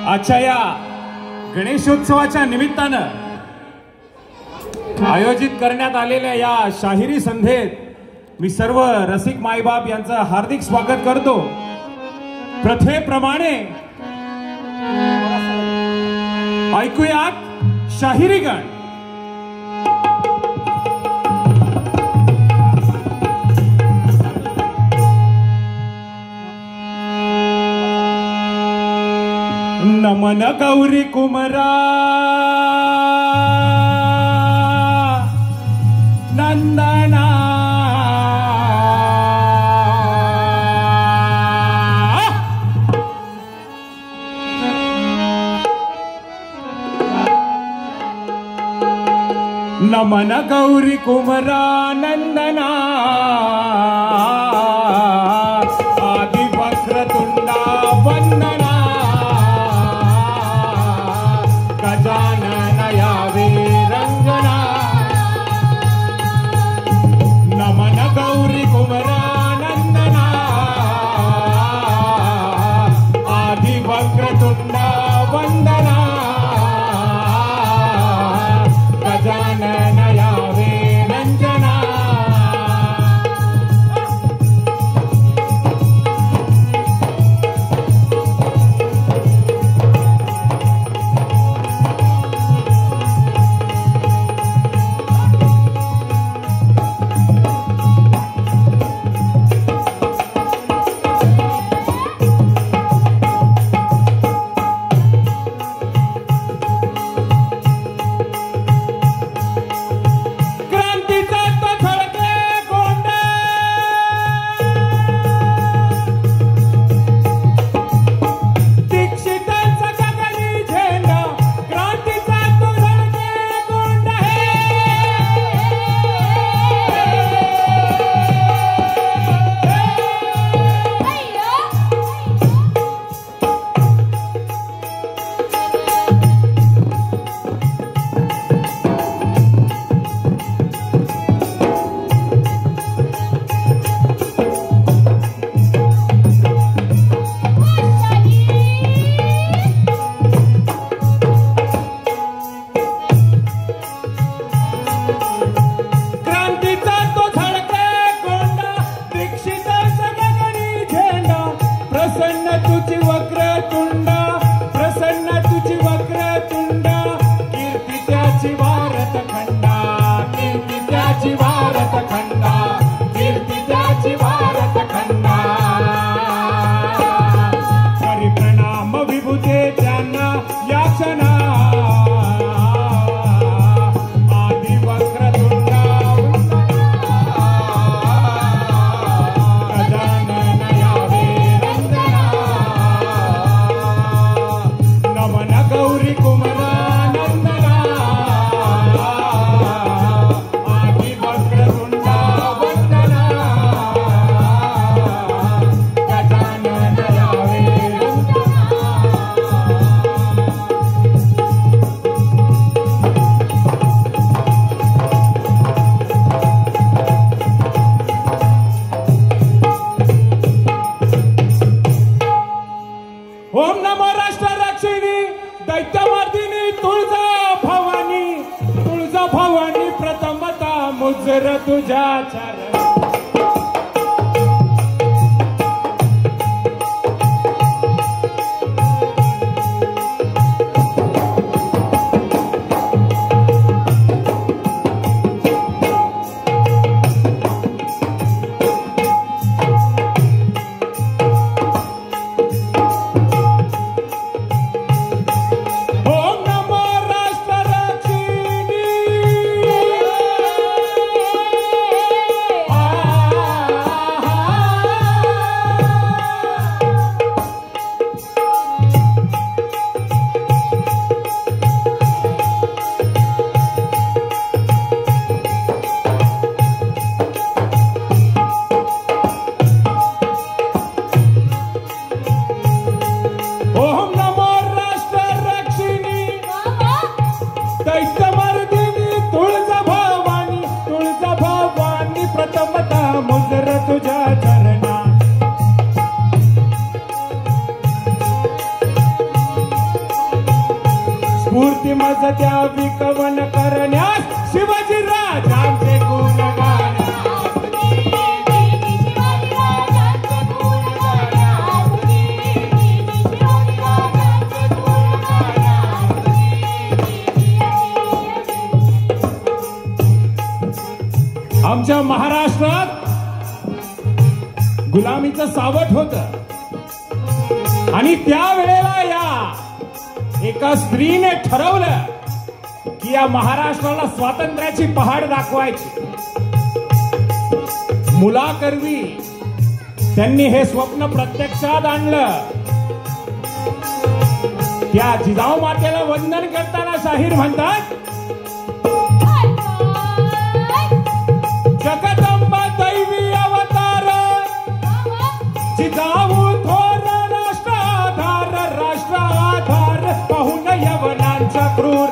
आजच्या या गणेशोत्सवाच्या निमित्तानं आयोजित करण्यात आलेल्या या शाहिरी संध्येत मी सर्व रसिक मायबाप यांचं हार्दिक स्वागत करतो। प्रथेप्रमाणे ऐकूयात शाहिरी गण। नमन गौरी कुमरा नंदना नमन गौरी कुमरा नंदना आदि वक्रतुंडा वंदना गजानन यावे रंजना। नमन गौरी कुमरा नंदना आदि वक्रतुंडा वंदना गजानन यावे रंजना। ओम नमो राष्ट्ररक्षिणी दैत्यवर्धिनी तुळजा भवानी प्रथमता मुजर तुझ्या चरण। आ स्फूर्ती मज द्यावी कवन करण्यास शिवाजी राजांचे गुण गाण्यास आमच्या महाराष्ट्रात गुलामीचं सावट होतं आणि त्यावेळेला या एका स्त्रीने ठरवलं की या महाराष्ट्राला स्वातंत्र्याची पहाड दाखवायची. मुलाकरवी त्यांनी हे स्वप्न प्रत्यक्षात आणलं. त्या जिजाऊ मातेला वंदन करताना शाहीर म्हणतात, जगदंबा दैवी अवतार जिजाऊ थोर राष्ट्राधार राष्ट्राधार पाहून यवनांचा क्रूर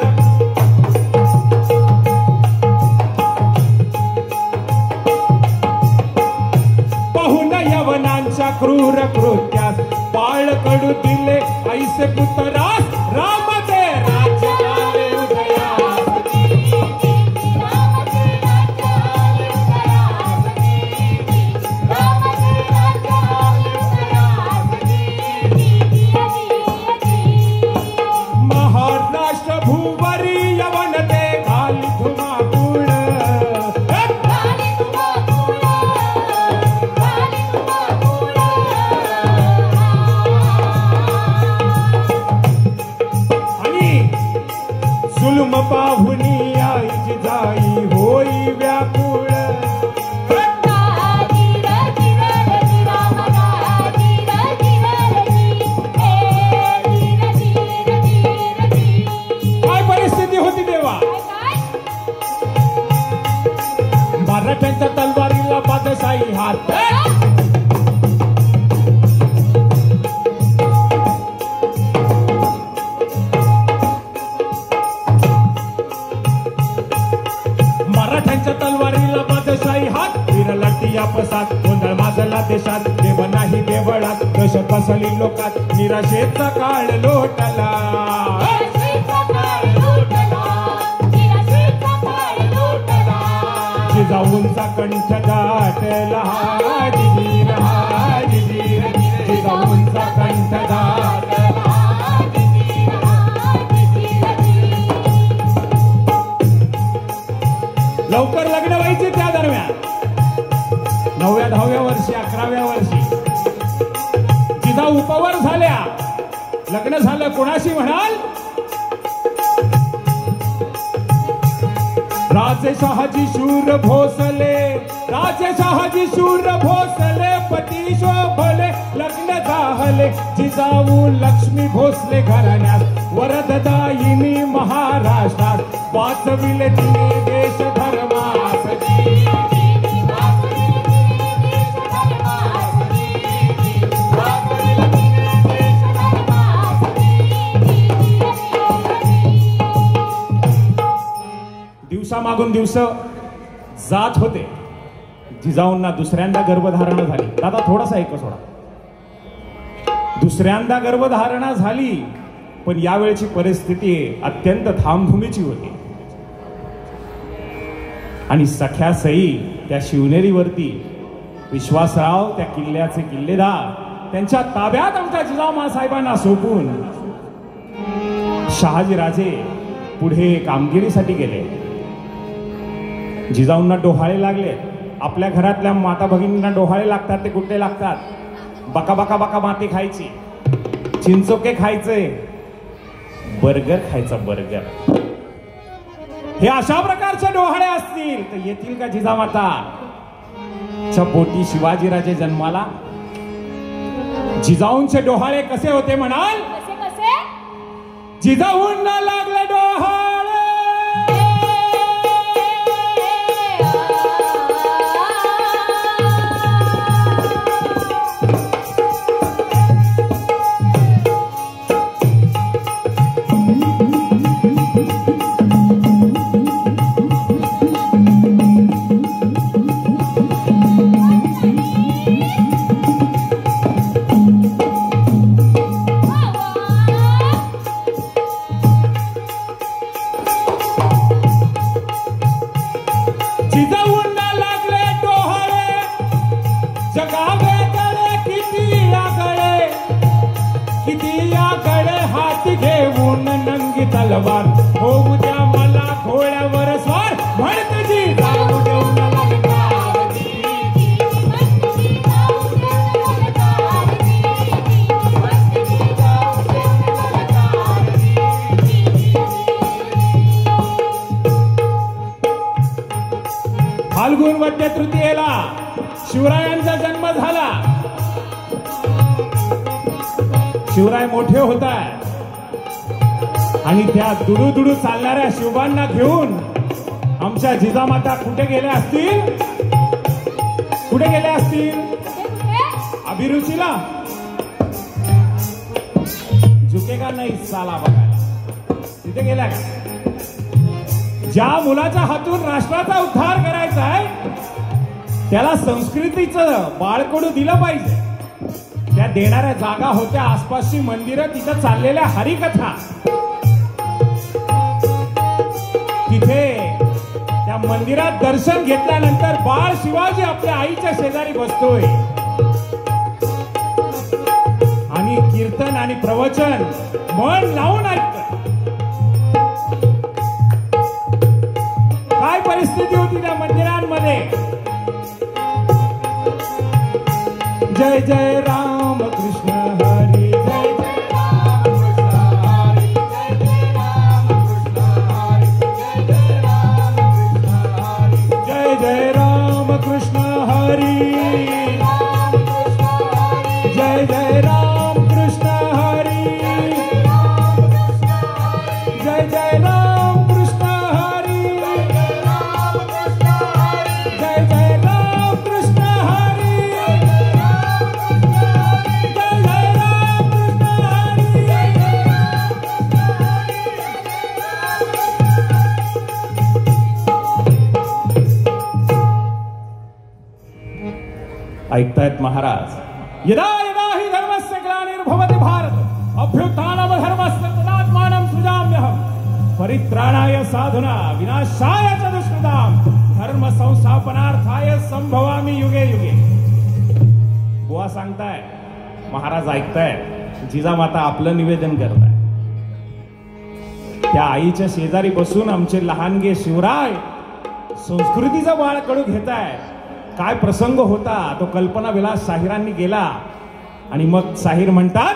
पाहून यवनांच्या क्रूर कृत्यास पाळ कडू दिले ऐसे पुतरास राम दे राज्य आले उदयास. महाराष्ट्र भूवरी यवन ते घाली धुमाकूळ आणि जुलम पाहुनी आई जिजाई होई व्याकुळ. काय परिस्थिती होती तेव्हा? मराठ्यांच्या तलवारीला बादशाही हात. मराठ्यांच्या तलवारीला बादशाही हात. वीरलाटी आपसात गोंधळ माजला देशात. देव नाही देवळात दहशत बसली लोकात. निराशेचा काळ लोटला. जिजाऊंचा कंठ दाटला. जिजीर हा जिजीर जिजाऊंचा कंठ दाटला. लवकर लग्न व्हायचे त्या दरम्यान. 9व्या 10व्या वर्षी 11व्या वर्षी जिजाऊ उपवर झाल्या. लग्न झालं कोणाशी म्हणाल? राजे शहाजी शूर भोसले. राजे शहाजी शूर भोसले पती शोभले. लग्न झाले जिजाऊ लक्ष्मी भोसले घराण्यास. वरददायिनी महाराष्ट्रात वाचविले तिने देश धर्मास. दिवसामागून दिवस जात होते. जिजाऊंना दुसऱ्यांदा गर्भधारणा झाली. दादा थोडासा ऐक सोडा. दुसऱ्यांदा गर्भधारणा झाली, पण यावेळची परिस्थिती अत्यंत धामधुमीची होती. आणि सख्या सई त्या शिवनेरीवरती विश्वासराव त्या किल्ल्याचे किल्लेदार त्यांच्या ताब्यात आमच्या जिजाऊ मासाहेबांना सोपून शहाजीराजे पुढे कामगिरीसाठी गेले. जिजाऊंना डोहाळे लागले. आपल्या घरातल्या माता भगिनींना डोहाळे लागतात. ते कुठे लागतात? बका बका बका माती खायची, चिंचोके खायचे, बर्गर खायचा बर्गर. हे अशा प्रकारचे डोहाळे असतील तर येतील का जिजामाताच्या पोटी शिवाजीराजे जन्माला? जिजाऊंचे डोहाळे कसे होते म्हणाल? जिजाऊंना लागले डोहाळे. किती या कडे हात घेऊन नंगी तलवार होऊ द्या मला घोड्यावर स्वार म्हणत जी जाऊ देऊ फाल्गुन वद्य तृतीयेला शिवरायांचा जन्म झाला. शिवराय मोठे होत आहेत आणि त्या दुडू दुडू चालणाऱ्या शिवबांना घेऊन आमच्या जिजामाता कुठे गेल्या असतील? कुठे गेल्या असतील? अभिरुचीला झुकेगा नाही साला बघायला तिथे गेल्या का? ज्या मुलाच्या हातून राष्ट्राचा उद्धार करायचा आहे त्याला संस्कृतीचं बाळकडू दिलं पाहिजे. त्या देणाऱ्या जागा होत्या आसपासची मंदिरं, तिथं चाललेल्या हरिकथा, तिथे त्या मंदिरात दर्शन घेतल्यानंतर बाळ शिवाजी आपल्या आईच्या शेजारी बसतोय आणि कीर्तन आणि प्रवचन मन लावून ऐकतोय. काय परिस्थिती होती त्या मंदिरांमध्ये? जय जय राम कृष्ण हरी, जय जय राम कृष्ण हरी, जय जय राम कृष्ण हरी, जय जय राम कृष्ण हरी, जय जय राम कृष्ण हरी, जय जय राम कृष्ण हरी, जय जय राम कृष्ण हरी, ऐकतायत महाराज. यदा यदा हि धर्मस्य ग्लानिर्भवति भारत अभ्युत्थानं धर्मस्य तदात्मानं सृजाम्यहं परित्राणाय साधुना विनाशाय च दुष्कृतां धर्म संस्थापनार्थाय संभवामि युगे युगे. बुवा सांगताय, महाराज ऐकताय, जिजामाता आपलं निवेदन करताय. त्या आईच्या शेजारी बसून आमचे लहानगे शिवराय संस्कृतीचा बाळकडू घेताय. काय प्रसंग होता तो कल्पना विलास शाहिरांनी गेला आणि मग शाहीर म्हणतात,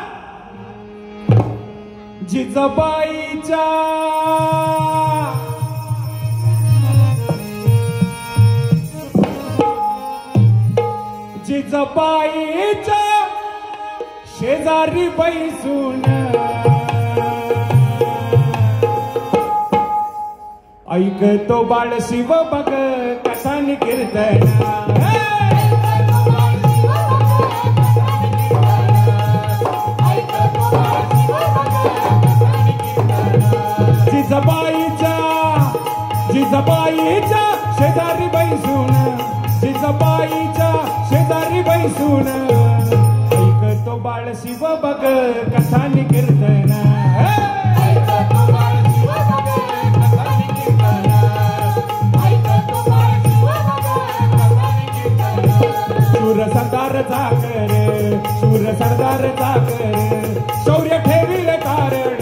जिजाबाईच्या जिजाबाईच्या शेजारी बैसून ऐकतो बाळ शिव बघ कथानी कीर्तन. जिजाबाईच्या शेजारी बैसून, जिजाबाईच्या शेजारी बैसून ऐकतो बाळ शिव बघ कथानी कीर्तन. शूर सरदार चाकर, शूर सरदार चाकर शौर्य ठेवील तारण,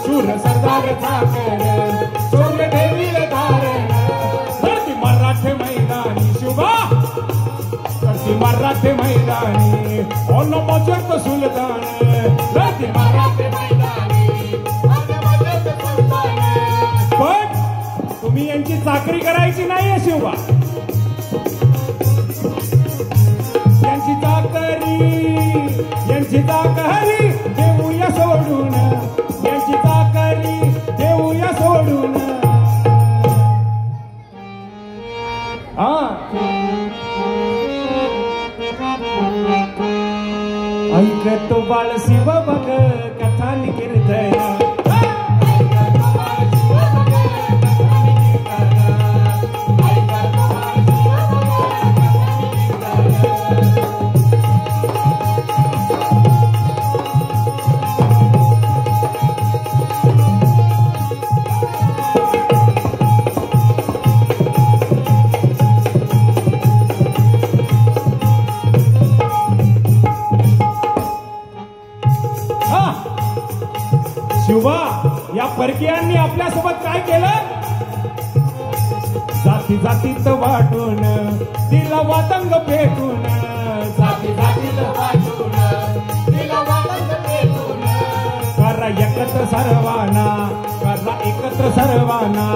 शूर सरदार चाकर शौर्य ठेवील तारण. धरती मराठे मैदानी शिवबा, धरती मराठे मैदानी ओन मजेत सुलतान, धरती मराठे मैदानी ओन मजेत सुलतान. पण तुम्ही यांची चाकरी करायची नाहीये शिवबा. यांची चाकरी देऊया सोडून, यांची चाकरी देऊया सोडून. ऐकतो बाळ शिव बघ कथानी कीर्तन. शिवबा, या परकीयांनी आपल्यासोबत काय केलं? जाती जातीत वाटून दिला वादंग पेटून, जाती जातीत वाटून दिला वादंग पेटून, करा एकत्र सर्वांना, करा एकत्र सर्वांना,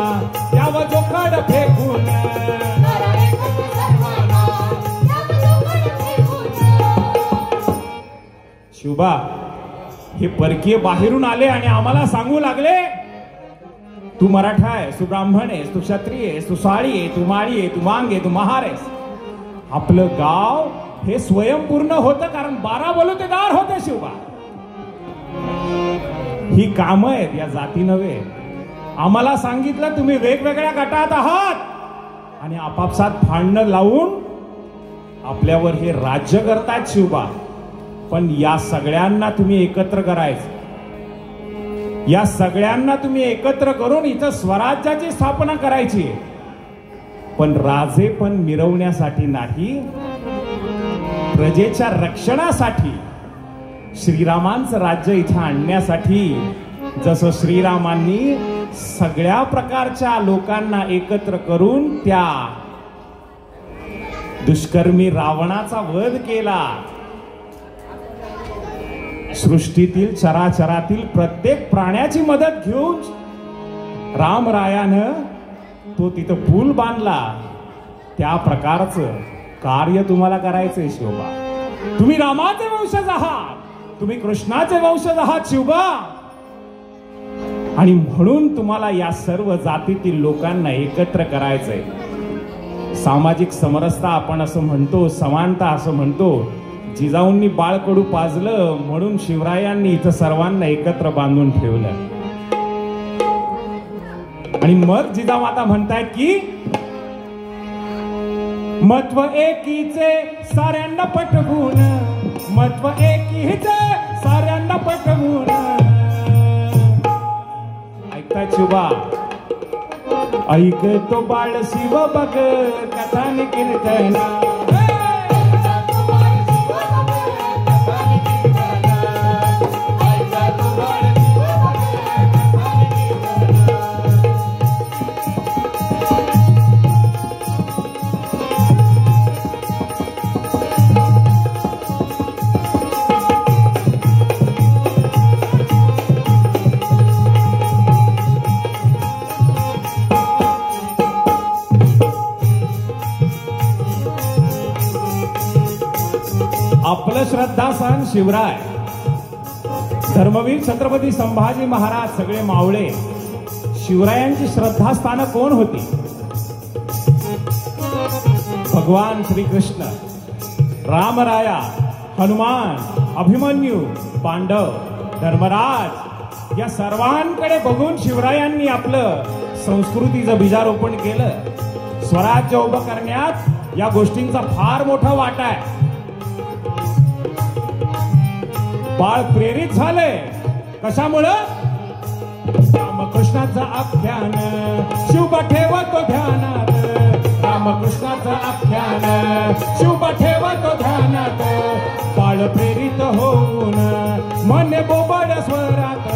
त्यावर जोखड फेकून, करा एकत्र सर्वांना, त्यावर जोखड फेकून. शिवबा, हे परकीय बाहेरून आले आणि आम्हाला सांगू लागले, तू मराठा आहेस, तू ब्राह्मण आहेस, तू क्षत्रिय आहेस, तू साळी आहे, तू माळी आहे, तू वांग आहे, तू महार आहेस. आपलं गाव हे स्वयंपूर्ण होतं कारण 12 बलुतेदार होते. शिवबा, ही कामं आहेत, या जाती नव्हे. आम्हाला सांगितलं तुम्ही वेगवेगळ्या गटात आहात आणि आपापसात भांडणं लावून आपल्यावर हे राज्य करतायत. शिवबा, पण या सगळ्यांना तुम्ही एकत्र करायचं, या सगळ्यांना तुम्ही एकत्र करून इथं स्वराज्याची स्थापना करायची. पण राजे पण मिरवण्यासाठी नाही, प्रजेच्या रक्षणासाठी, श्रीरामांचं राज्य इथं आणण्यासाठी. जसं श्रीरामांनी सगळ्या प्रकारच्या लोकांना एकत्र करून त्या दुष्कर्मी रावणाचा वध केला. सृष्टीतील चराचरातील प्रत्येक प्राण्याची मदत घेऊन रामरायानं तो तिथं पूल बांधला. त्या प्रकारचं कार्य तुम्हाला करायचंय. शिवबा, तुम्ही रामाचे वंशज आहात, तुम्ही कृष्णाचे वंशज आहात. शिवबा, आणि म्हणून तुम्हाला या सर्व जातीतील लोकांना एकत्र करायचंय. सामाजिक समरसता आपण असं म्हणतो, समानता असं म्हणतो. जिजाऊंनी बाळकडू पाजलं म्हणून शिवरायांनी इथं सर्वांना एकत्र बांधून ठेवलं. आणि मग जिजामाता म्हणतायत की महत्व एकीचे साऱ्यांना पटवून, महत्व एकीचे साऱ्यांना पटवून. ऐकताय शिवबा? ऐकतो बाळ शिव बघ कथान कीर्तन, आपलं श्रद्धास्थान शिवराय, धर्मवीर छत्रपती संभाजी महाराज, सगळे मावळे. शिवरायांची श्रद्धास्थानं कोण होती? भगवान श्रीकृष्ण, रामराया, हनुमान, अभिमन्यू, पांडव, धर्मराज, या सर्वांकडे बघून शिवरायांनी आपलं संस्कृतीचं बीजारोपण केलं. स्वराज्य उभं करण्यात या गोष्टींचा फार मोठा वाटा आहे. बाळ प्रेरित झाले कशामुळं? रामकृष्णाचं आख्यान शिवबा ठेवतो ध्यानात, रामकृष्णाचं आख्यान शिवबा ठेवतो ध्यानात. बाळ प्रेरित होऊन मन बोबड स्वरात,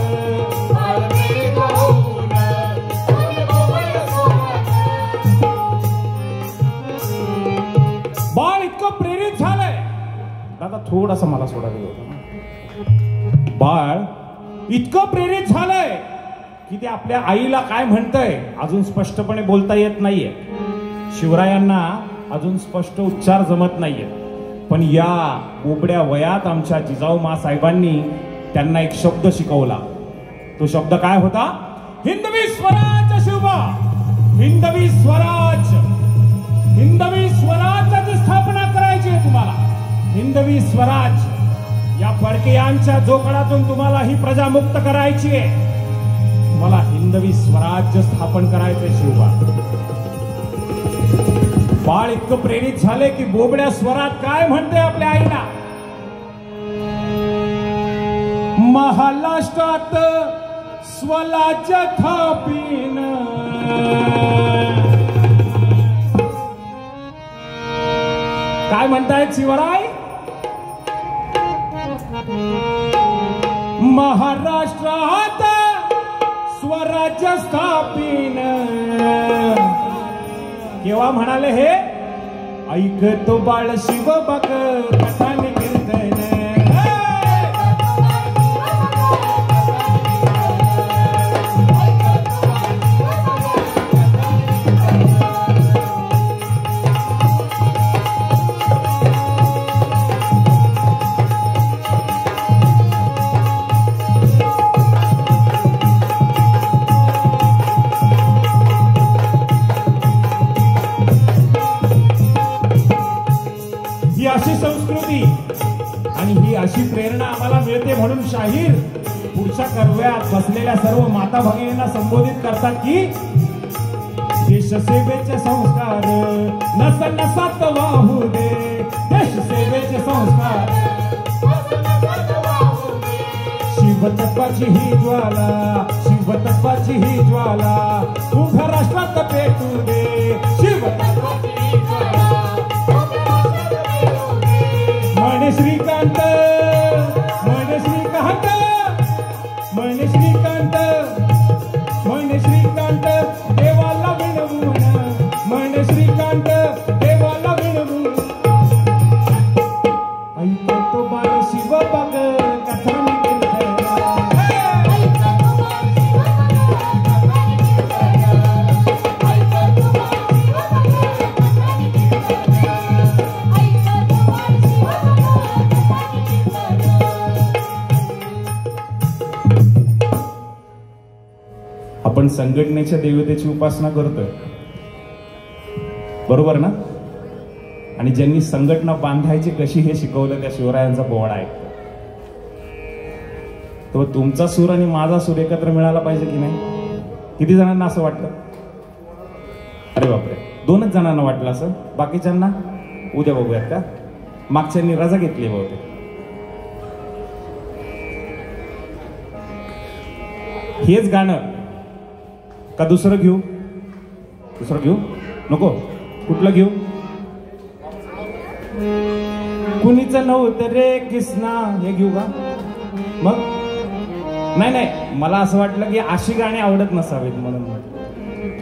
बाळ इतकं प्रेरित झालंय. दादा थोडासा मला सोडा दिलं. बाळ इतकं प्रेरित झालंय की ते आपल्या आईला काय म्हणतंय अजून स्पष्टपणे बोलता येत नाहीये. शिवरायांना अजून स्पष्ट उच्चार जमत नाहीये. पण या उबड्या वयात आमच्या जिजाऊ साहेबांनी त्यांना एक शब्द शिकवला. तो शब्द काय होता? हिंदवी स्वराज. शिवबा, हिंदवी स्वराज, हिंदवी स्वराज्याची स्थापना करायची आहे तुम्हाला. हिंदवी स्वराज, या परकीयांच्या जोखडातून तुम्हाला ही प्रजा मुक्त करायची आहे. तुम्हाला हिंदवी स्वराज्य स्थापन करायचंय. शिवबा, बाळ इतकं प्रेरित झाले की बोबड्या स्वरात काय म्हणते आपल्या आईला? महाराष्ट्रात स्वराज्य थापीन, काय म्हणतायत शिवराय? महाराष्ट्रात स्वराज्य स्थापिन केव्हा म्हणाले हे ऐकतो बाळ शिव बघ कथान कीर्तन अशी संस्कृती आणि ही अशी प्रेरणा आम्हाला मिळते म्हणून शाहीर पुढच्या कर्व्यात बसलेल्या सर्व माता भगिनींना संबोधित करतात की देशसेवेचे संस्कार नस नसात वाहू दे देशसेवेचे संस्कार शिवतत्वाची ही ज्वाला शिवतत्वाची ही ज्वाला उभ्या राष्ट्रात पेटू दे शिवतत्वाची ही ज्वाला म्हणे श्रीकांत म्हणे श्रीकांत म्हणे श्रीकांत म्हणे श्रीकांत देवाला विनवून म्हणे श्रीकांत देवाला विनवून ऐकतो बाळ शिव बघ कथान आपण संघटनेच्या देवतेची उपासना करतोय बरोबर ना आणि ज्यांनी संघटना बांधायची कशी हे शिकवलं त्या शिवरायांचा पोवाडा आहे तो तुमचा सूर आणि माझा सूर एकत्र मिळाला पाहिजे की नाही किती जणांना असं वाटतं अरे बापरे 2च जणांना वाटलं असं बाकीच्यांना उद्या बघूयात का मागच्यांनी रजा घेतली बहुतेक हेच गाणं का दुसरं घेऊ नको कुठलं घेऊ कुणीच नव्हतं रे किसना हे घेऊ का मग नाही मला असं वाटलं की अशी गाणी आवडत नसावीत म्हणून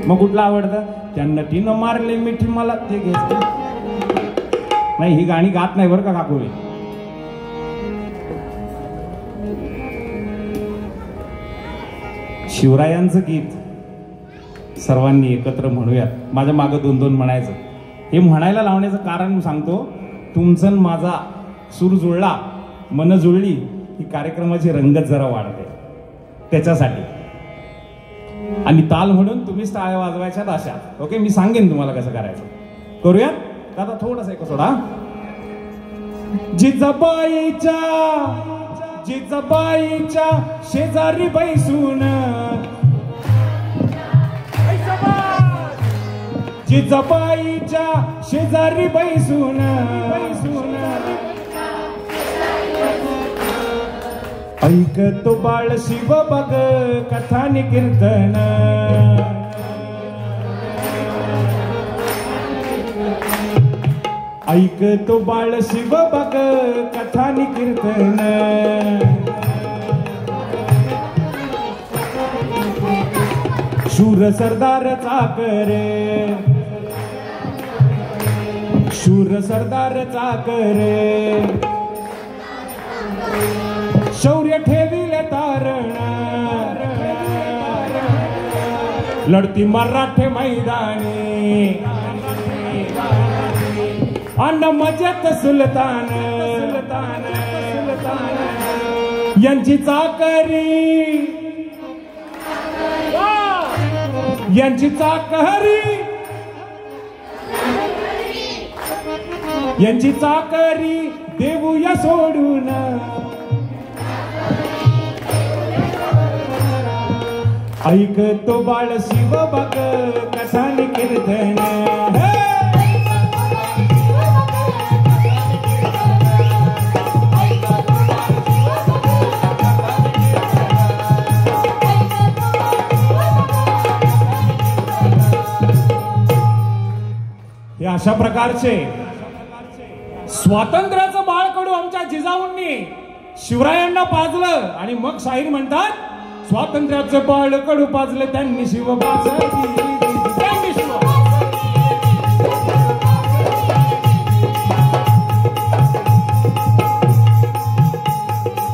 मग कुठलं आवडतं त्या नटीनं मारले मिठी मला ते घ्यायचं नाही ही गाणी गात नाही बरं का काकुळी शिवरायांचं गीत सर्वांनी एकत्र म्हणूयात माझ्या मागं 2-2 म्हणायचं हे म्हणायला लावण्याचं कारण सांगतो तुमचा माझा सूर जुळला मन जुळली ही कार्यक्रमाची रंगत जरा वाढते त्याच्यासाठी आणि ताल म्हणून तुम्हीच टाळ्या वाजवायच्यात अशा ओके मी सांगेन तुम्हाला कसं करायचं करूयात आता थोडंसं एक सोडा जिजाबाईच्या शेजारी बैसून जिजाबाईच्या शेजारी बैसून ऐकतो बाळ शिव बघ कथानी कीर्तन ऐकतो बाळ शिव बघ कथानी कीर्तन शूर सरदार चाकरे शूर सरदार चाकरे शौर्य ठेविले तारण लढती मराठे मैदानी अन्न मजेत सुलतान यांची चाकरी यांची चाकरी देऊया सोडून ऐकतो बाळ शिव बघ कथानी कीर्तन हे अशा प्रकारचे स्वातंत्र्याचं बाळकडू आमच्या जिजाऊंनी शिवरायांना पाजलं आणि मग शाहीर म्हणतात, स्वातंत्र्याचं बाळ कडू पाजलं त्यांनी शिवबासाठी.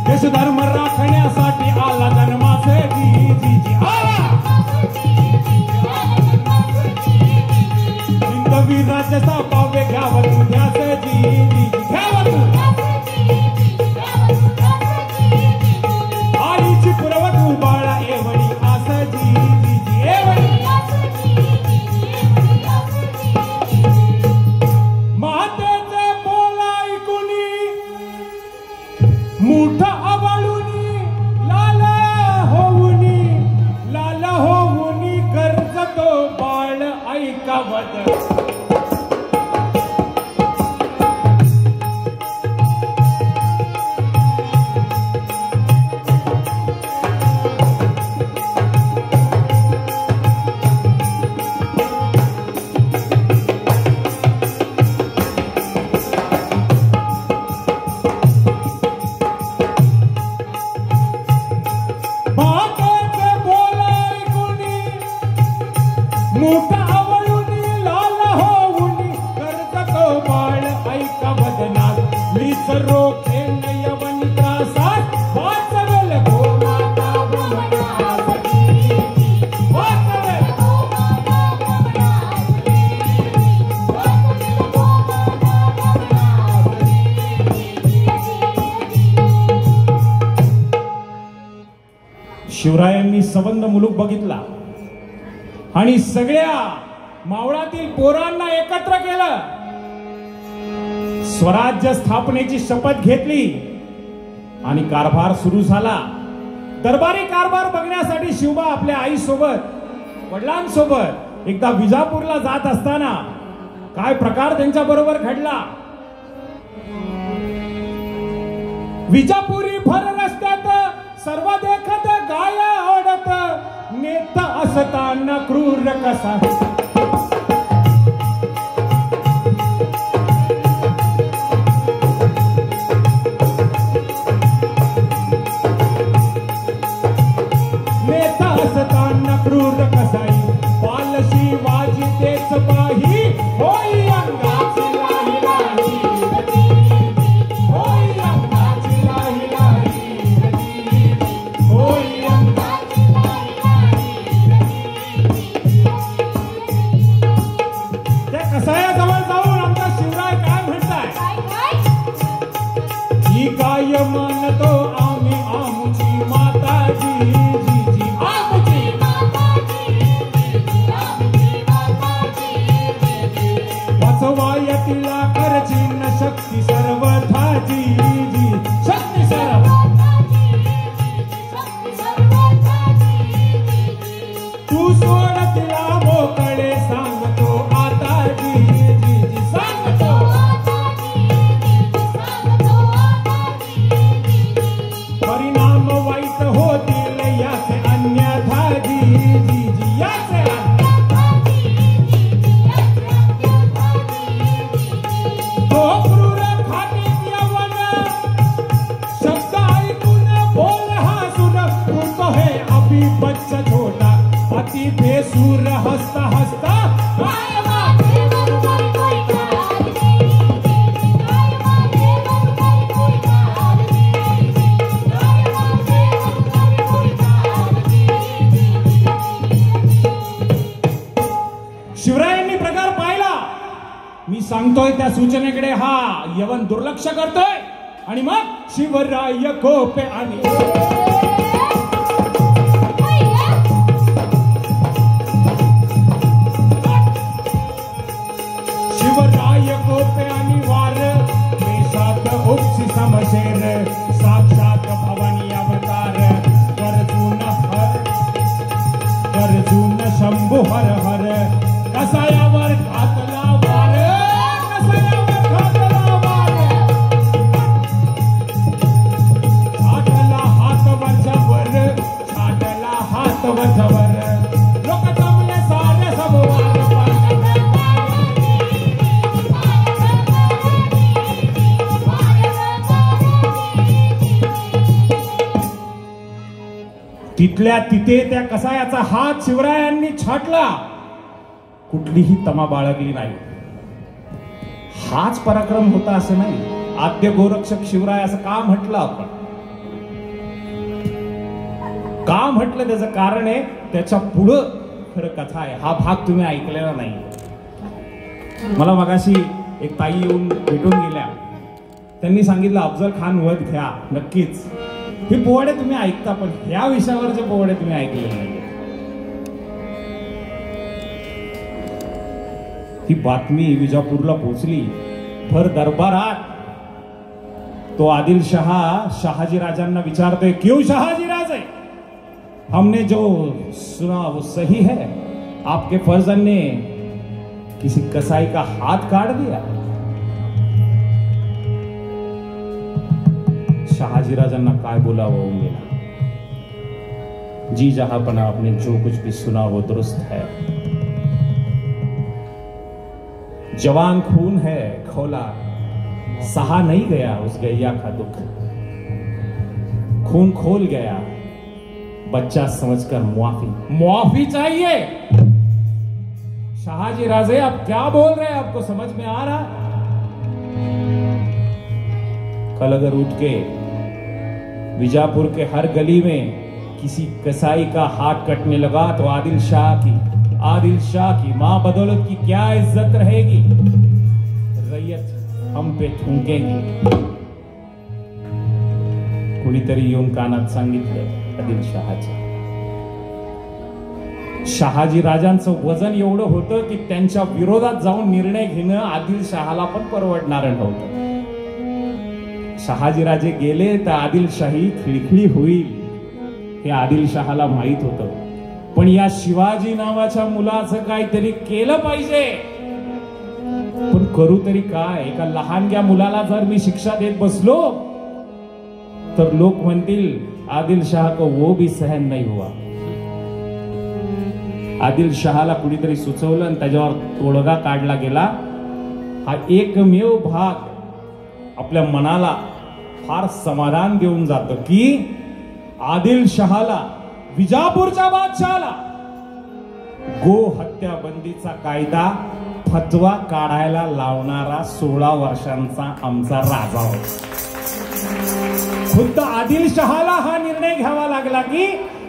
देशधर्म राखण्यासाठी आला जन्मासाठी आला. हिंदवीराच्या सापावे घ्यावं तू ध्यास घ्यावं तू. आईची पुरव तू बाळा एवढी आस एवढी. मातेचे बोला ऐकुनी मोठा आवाळुनी लाल होऊनी कर्ज तो बाळ ऐकावत. मोठा आवळुनी लाल होऊनी कर्ज तो बाळ ऐका वदनात. मीच रोखे नयवनी त्रासात वाचवेल गोमाता भुवनासाठी. वाचवेल शिवरायांनी संबंध मुलूक बघितला आणि सगळ्या मावळातील पोरांना एकत्र केलं. स्वराज्य स्थापनेची शपथ घेतली आणि कारभार सुरू झाला. दरबारी कारभार बघण्यासाठी शिवबा आपल्या आईसोबत वडिलांसोबत एकदा विजापूरला जात असताना काय प्रकार त्यांच्या बरोबर घडला. विजापुरी भर रस्त्यात सर्व देखत गाय ओढत नेत असताना क्रूर कसा. नेत असताना क्रूर कसाई बालशी वाजी तेच पाही होई अंगाची लाही लाही होई अंगाची लाही लाही होई अंगाची लाही लाही. त्या कसायाजवळ जाऊन आमचा शिवराय काय म्हणताय, ही काय मानतो आम्ही आमची माताजी आमची वाचवाय तिला करची न शक्ती सर्वथाची शक्ती सर्व. तू सोड तिला मोकळे सांगतो आता सांगतो. परिणाम वाईट होतील याचे अन्यथा याचे तो क्रूर खाटीत यवन शब्द ऐकून बोल हसून तू हे अभी बच्चा छोटा अति बेसूर हसता हसता शिवरायांनी प्रकार पाहिला. मी सांगतोय त्या सूचनेकडे हा यवन दुर्लक्ष करतोय आणि मग शिवराय कोपे आणि शिवराय कोपे आणि वार देशात उपसी समशेर साक्षात भवानी अवतार गरजून शंभू हर हर कसायावर घातला वार कसायावर घातला वार. छाटला हात वरच्यावर छाटला हात वरच्यावर लोक जमले सारे सबवार. तिथल्या तिथे त्या कसायाचा हात शिवरायांनी छाटला, कुठलीही तमा बाळगली नाही. हाच पराक्रम होता असं नाही. आद्य गोरक्षक शिवराय असं का म्हटलं आपण? का म्हटलं त्याचं कारण आहे, त्याच्या पुढं खरं कथा आहे. हा भाग तुम्ही ऐकलेला नाही. मला मगाशी एक ताई येऊन भेटून गेल्या. त्यांनी सांगितलं अफजल खान वध घ्या नक्कीच. हे पोवाडे तुम्ही ऐकता, पण ह्या विषयावरचे पोवाडे तुम्ही ऐकलेले नाही. ही बातमी विजापूरला पोहोचली. भर दरबारात तो आदिलशाह शहाजी राजांना विचारतोय, क्यों शहाजी राजे, हमने जो सुना वो सही है? आपके फर्जंद ने किसी कसाई का हाथ काट दिया. शहाजी राजांना काय बोलावं होऊन गेला. जी जहांपना, आपने जो कुछ भी सुना वो दुरुस्त है. जवान खून है खोला, सहा नहीं गया उस गैया का दुख. खून खोल गया, बच्चा समझकर मुआफी चाहिए. शहाजी राजे आप क्या बोल रहे हैं? आपको समझ में आ रहा? कल अगर उठ के विजापुर के हर गली में किसी कसाई का हाथ कटने लगा तो आदिल शाह की मां बदौलत की क्या इज्जत रहेगी? रैयत हम पे थूकेगी. कुणीतरी येऊन कानात सांगितलं आदिलशाहाच्या. शहाजी राजांचं वजन एवढं होतं की त्यांच्या विरोधात जाऊन निर्णय घेणं आदिलशाहाला पण परवडणार नव्हतं. शहाजी राजे गेले तर आदिलशाही खिळखिळी होईल हे आदिलशाहाला माहित होतं. पण या शिवाजी नावाच्या मुलाचं काहीतरी केलं पाहिजे. पण करू तरी काय? एका लहानग्या मुलाला जर मी शिक्षा देत बसलो तर लोक म्हणतील आदिलशाह को वो भी सहन नहीं हुआ. आदिलशाहाला कुणीतरी सुचवलं आणि त्याच्यावर तोडगा काढला गेला. हा एकमेव भाग आपल्या मनाला फार समाधान देऊन जातं की आदिलशाहाला, विजापूरच्या बादशाहाला गो हत्या बंदीचा कायदा फतवा काढायला लावणारा 16 वर्षांचा आमचा राजा होता. खुद्द आदिलशाहाला हा निर्णय घ्यावा लागला की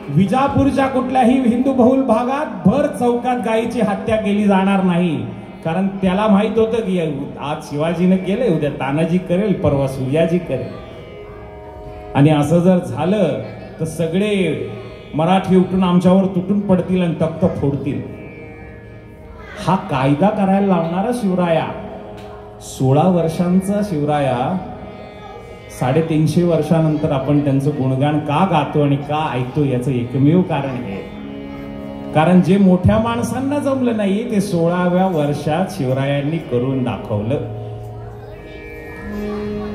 विजापूरच्या कुठल्याही हिंदू बहुल भागात भर चौकात गायीची हत्या केली जाणार नाही. कारण त्याला माहित होतं की आज शिवाजीने केले, उद्या तानाजी करेल, परवा सूर्याजी करेल. आणि असं जर झालं तर सगळे मराठी उठून आमच्यावर तुटून पडतील आणि तख्त फोडतील. हा कायदा करायला लावणारा शिवराया, 16 वर्षांचा शिवराया, 350 वर्षानंतर आपण त्यांचं गुणगान का गातो आणि का ऐकतो याचं एकमेव कारण हे. कारण जे मोठ्या माणसांना जमलं नाही ते 16व्या वर्षात शिवरायांनी करून दाखवलं.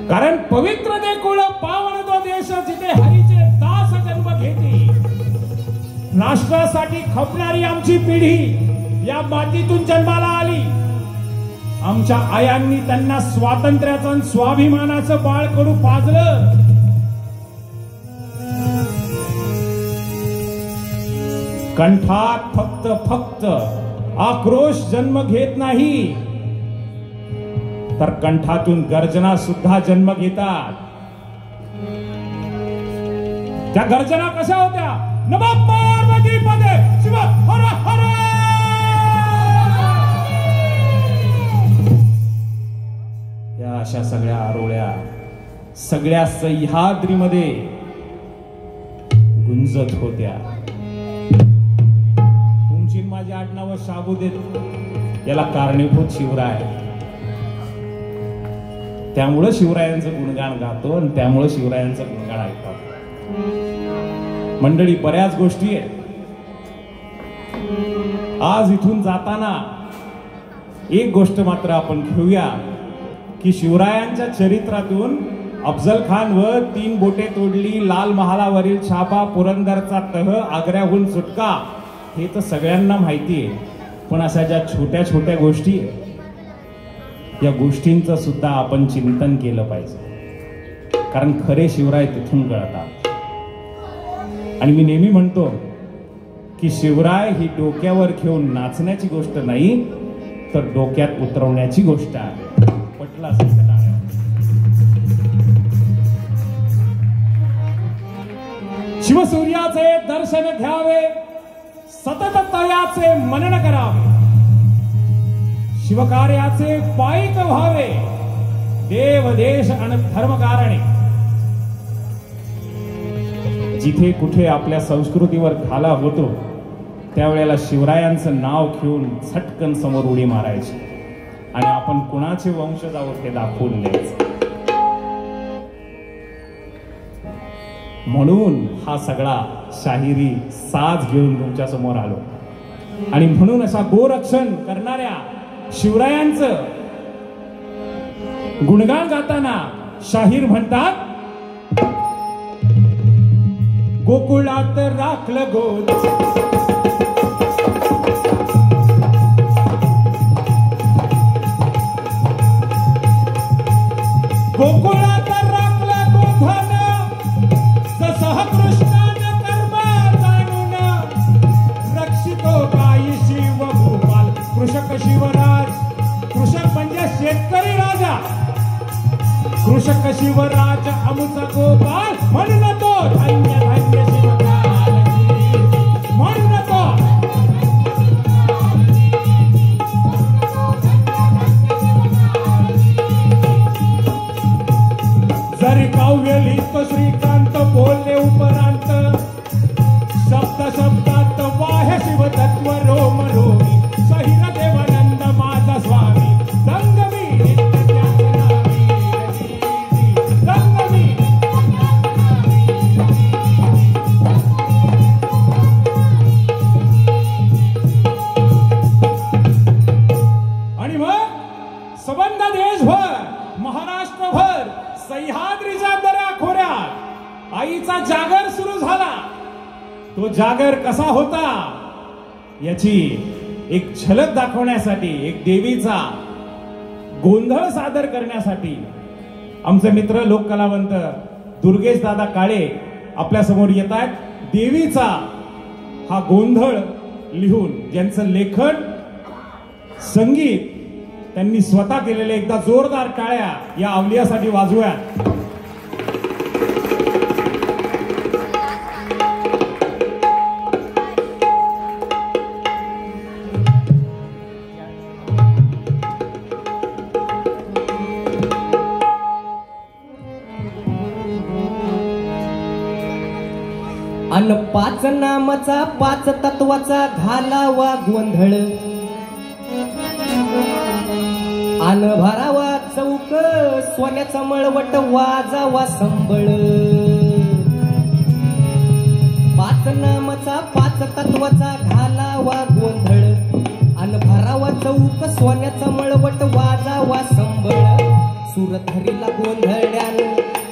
कारण पवित्र देकुळ पावन तो देश जिथे हरीचे दास जन्म घेते. राष्ट्रासाठी खपणारी आमची पिढी या मातीतून जन्माला आली. आमच्या आयांनी त्यांना स्वातंत्र्याचं आणि स्वाभिमानाचं बाळकडू पाजलं. कंठात फक्त आक्रोश जन्म घेत नाही तर कंठातून गर्जना सुद्धा जन्म घेतात. त्या गर्जना कशा होत्या? नमः पार्वती पदे शिव हर हर. या अशा सगळ्या आरोळ्या सगळ्या सह्याद्रीमध्ये गुंजत होत्या. तुमची माझी आडनाव शाबू देत याला कारणीभूत शिवराय. त्यामुळे शिवरायांचं गुणगान गातो आणि त्यामुळे शिवरायांचं गुणगान ऐकतो. मंडळी, बऱ्याच गोष्टी आहेत. आज इथून जाताना एक गोष्ट मात्र आपण घेऊया की शिवरायांच्या चरित्रातून अफजल खान व 3 बोटे तोडली, लाल महालावरील छापा, पुरंदरचा तह, आग्र्याहून सुटका, हे तर सगळ्यांना माहिती आहे. पण अशा ज्या छोट्या छोट्या गोष्टी आहेत या गोष्टींचं सुद्धा आपण चिंतन केलं पाहिजे. कारण खरे शिवराय तिथून कळतात. आणि मी नेहमी म्हणतो की शिवराय ही डोक्यावर घेऊन नाचण्याची गोष्ट नाही, तर डोक्यात उतरवण्याची गोष्ट आहे. पटला असेल का? शिवसूर्याचे दर्शन घ्यावे, सतत तयाचे मनन करावे, शिवकार्याचे पायिक व्हावे, देव देश आणि धर्मकारणे. जिथे कुठे आपल्या संस्कृतीवर घाला होतो त्यावेळेला शिवरायांचं नाव घेऊन झटकन समोर उडी मारायची आणि आपण कुणाचे वंशज आहोत हे दाखवून द्यायचं. म्हणून हा सगळा शाहिरी साज घेऊन तुमच्या समोर आलो. आणि म्हणून अशा गोरक्षण करणाऱ्या शिवरायांचं गुणगान गाताना शाहीर म्हणतात, गोकुळात राखलं गोद, गोकुळात राखलं गोधन, जसं कृष्णानं कर्म जाणून, रक्षितो काही शिव भूपाल. कृषक शिवराज, कृषक म्हणजे शेतकरी राजा, कृषक शिवराज आमचा गोपाल. म्हणून तो धन्य धन्य शिवकाल, म्हणून तो जरी काव्य लिहितो श्रीकांत बोलले उपरांत, शब्द शब्दात वाहे शिवतत्व रोम रोमी. शहीर देवानंद माझा स्वामी, दंगवी आईचा जागर सुरू झाला. तो जागर कसा होता याची एक झलक दाखवण्यासाठी, एक देवीचा गोंधळ सादर करण्यासाठी आमचे मित्र लोककलावंत दुर्गेश दादा काळे आपल्या समोर येत आहेत. देवीचा हा गोंधळ लिहून ज्यांचं लेखन संगीत त्यांनी स्वतः केलेले, एकदा जोरदार टाळ्या या अवलियासाठी वाजवूयात. अन पाच नामाचा पाच तत्वाचा घालावा गोंधळ, अन भरावा चौक सोन्याचा मळवट वाजावा संबळ. पाच नामाचा पाच तत्वाचा घालावा गोंधळ, अन भरावा चौक सोन्याचा मळवट वाजावा संबळ. सुरधरीला गोंधळ्यान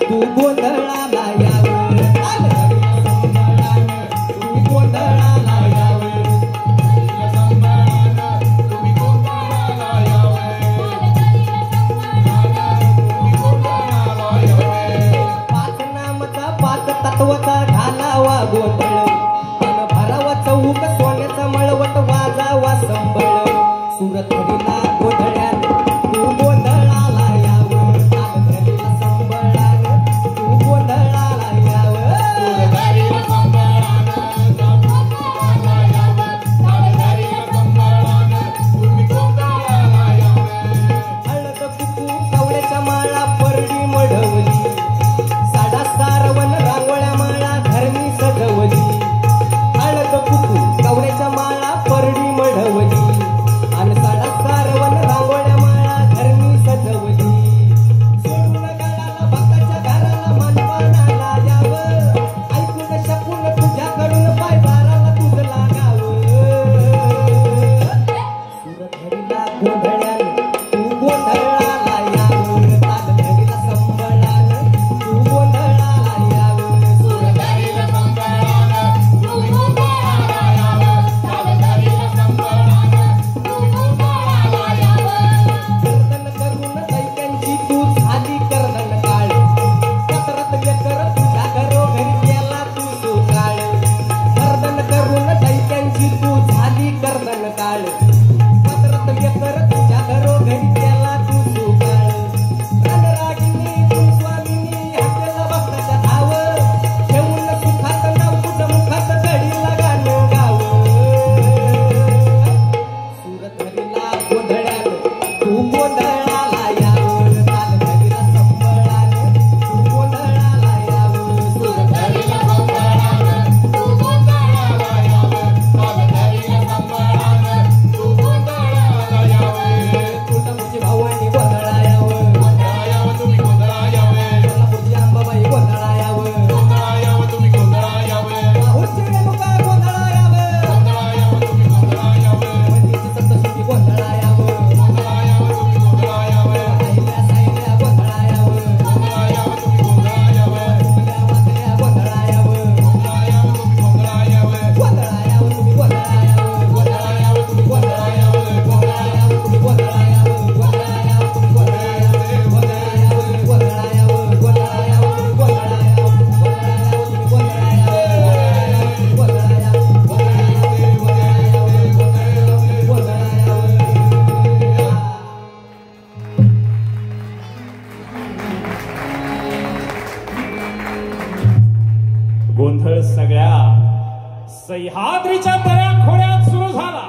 तू गोंधळाला यावं, तत्वाचा घालावा गोंधळ, अन भरावा चौक सोन्याचा मळवट वाजावा संबळ. सुरधरीला गोंधळ्यान तू गोंधळाला यावं, सुरधरीला संबळान तू गोंधळाला यावं. सह्याद्रीच्या दऱ्या खोऱ्यात सुरू झाला.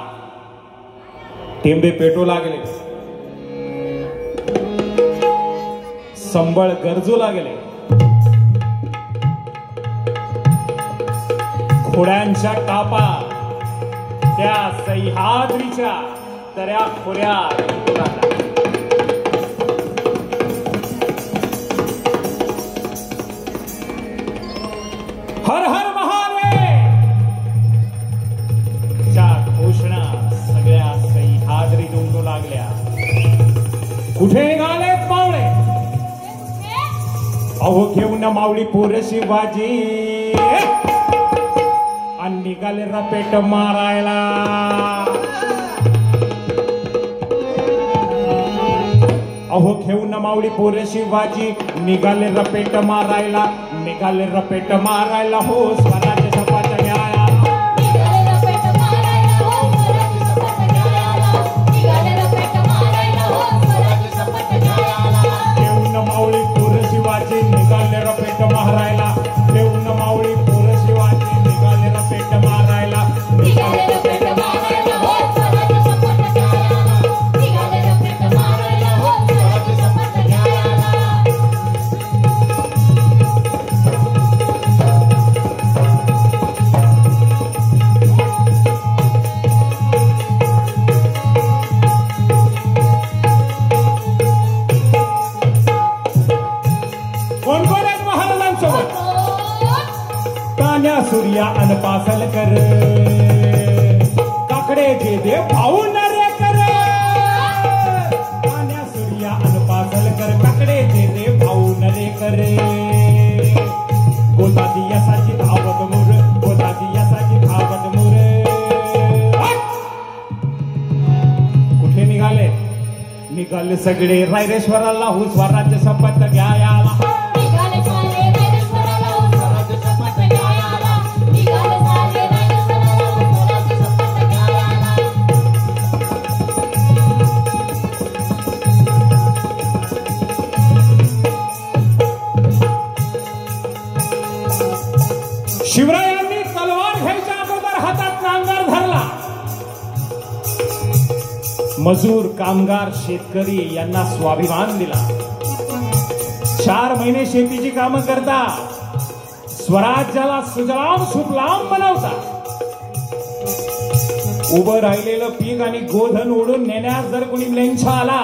टेंबे पेटू लागले, संबळ गरजू लागले. घोड्यांच्या टापा त्या सह्याद्रीच्या दऱ्या खोऱ्यात उठू लागल्या. हर हर महादेव च्या घोषणा सगळ्या सह्याद्रीत उमटू लागल्या. कुठे निघालेत मावळे? अहो घेऊन मावळी पोर शिवाजी आणि निघाले रपेट मारायला. अहो घेऊन मावळी पोर शिवाजी निघाले रपेट मारायला. निघाले रपेट मारायला हो स्वराज्य शपथ घ्यायला. घेऊन मावळी पोर शिवाजी निघाले रपेट मारायला. घेऊन मावळी पोर शिवाजी निघाले रपेट मारायला. निघाले रपेट मारायला हो स्वराज्य शपथ घ्यायला. निघाले रपेट मारायला हो स्वराज्य शपथ घ्यायला. कोण कोण आहेत महाराजांसोबत? तान्या सूर्या अन पासलकर काकडे जे दे भाऊ नरे कर. तान्या सूर्या अन पासलकर काकडे जे दे भाऊ नरे कर. गोदाची यसाची धावत मुर, गोदाची यसाची धावत मुर. कुठे निघाले? निघाले सगळे रायरेश्वराला हो स्वराज्य शपथ घ्यायला. निघाले सारे रायरेश्वराला हो स्वराज्य शपथ घ्यायला. निघाले सारे रायरेश्वराला हो स्वराज्य शपथ घ्यायला. शिवरायांनी तलवार घ्यायच्या अगोदर हातात नांगर धरला. मजूर, कामगार, शेतकरी यांना स्वाभिमान दिला. 4 महिने शेतीची कामं करता, स्वराज्याला सुजलाम सुफलाम बनवता. उभं राहिलेलं पीक आणि गोधन ओढून नेण्यास जर कोणी लेंछ आला,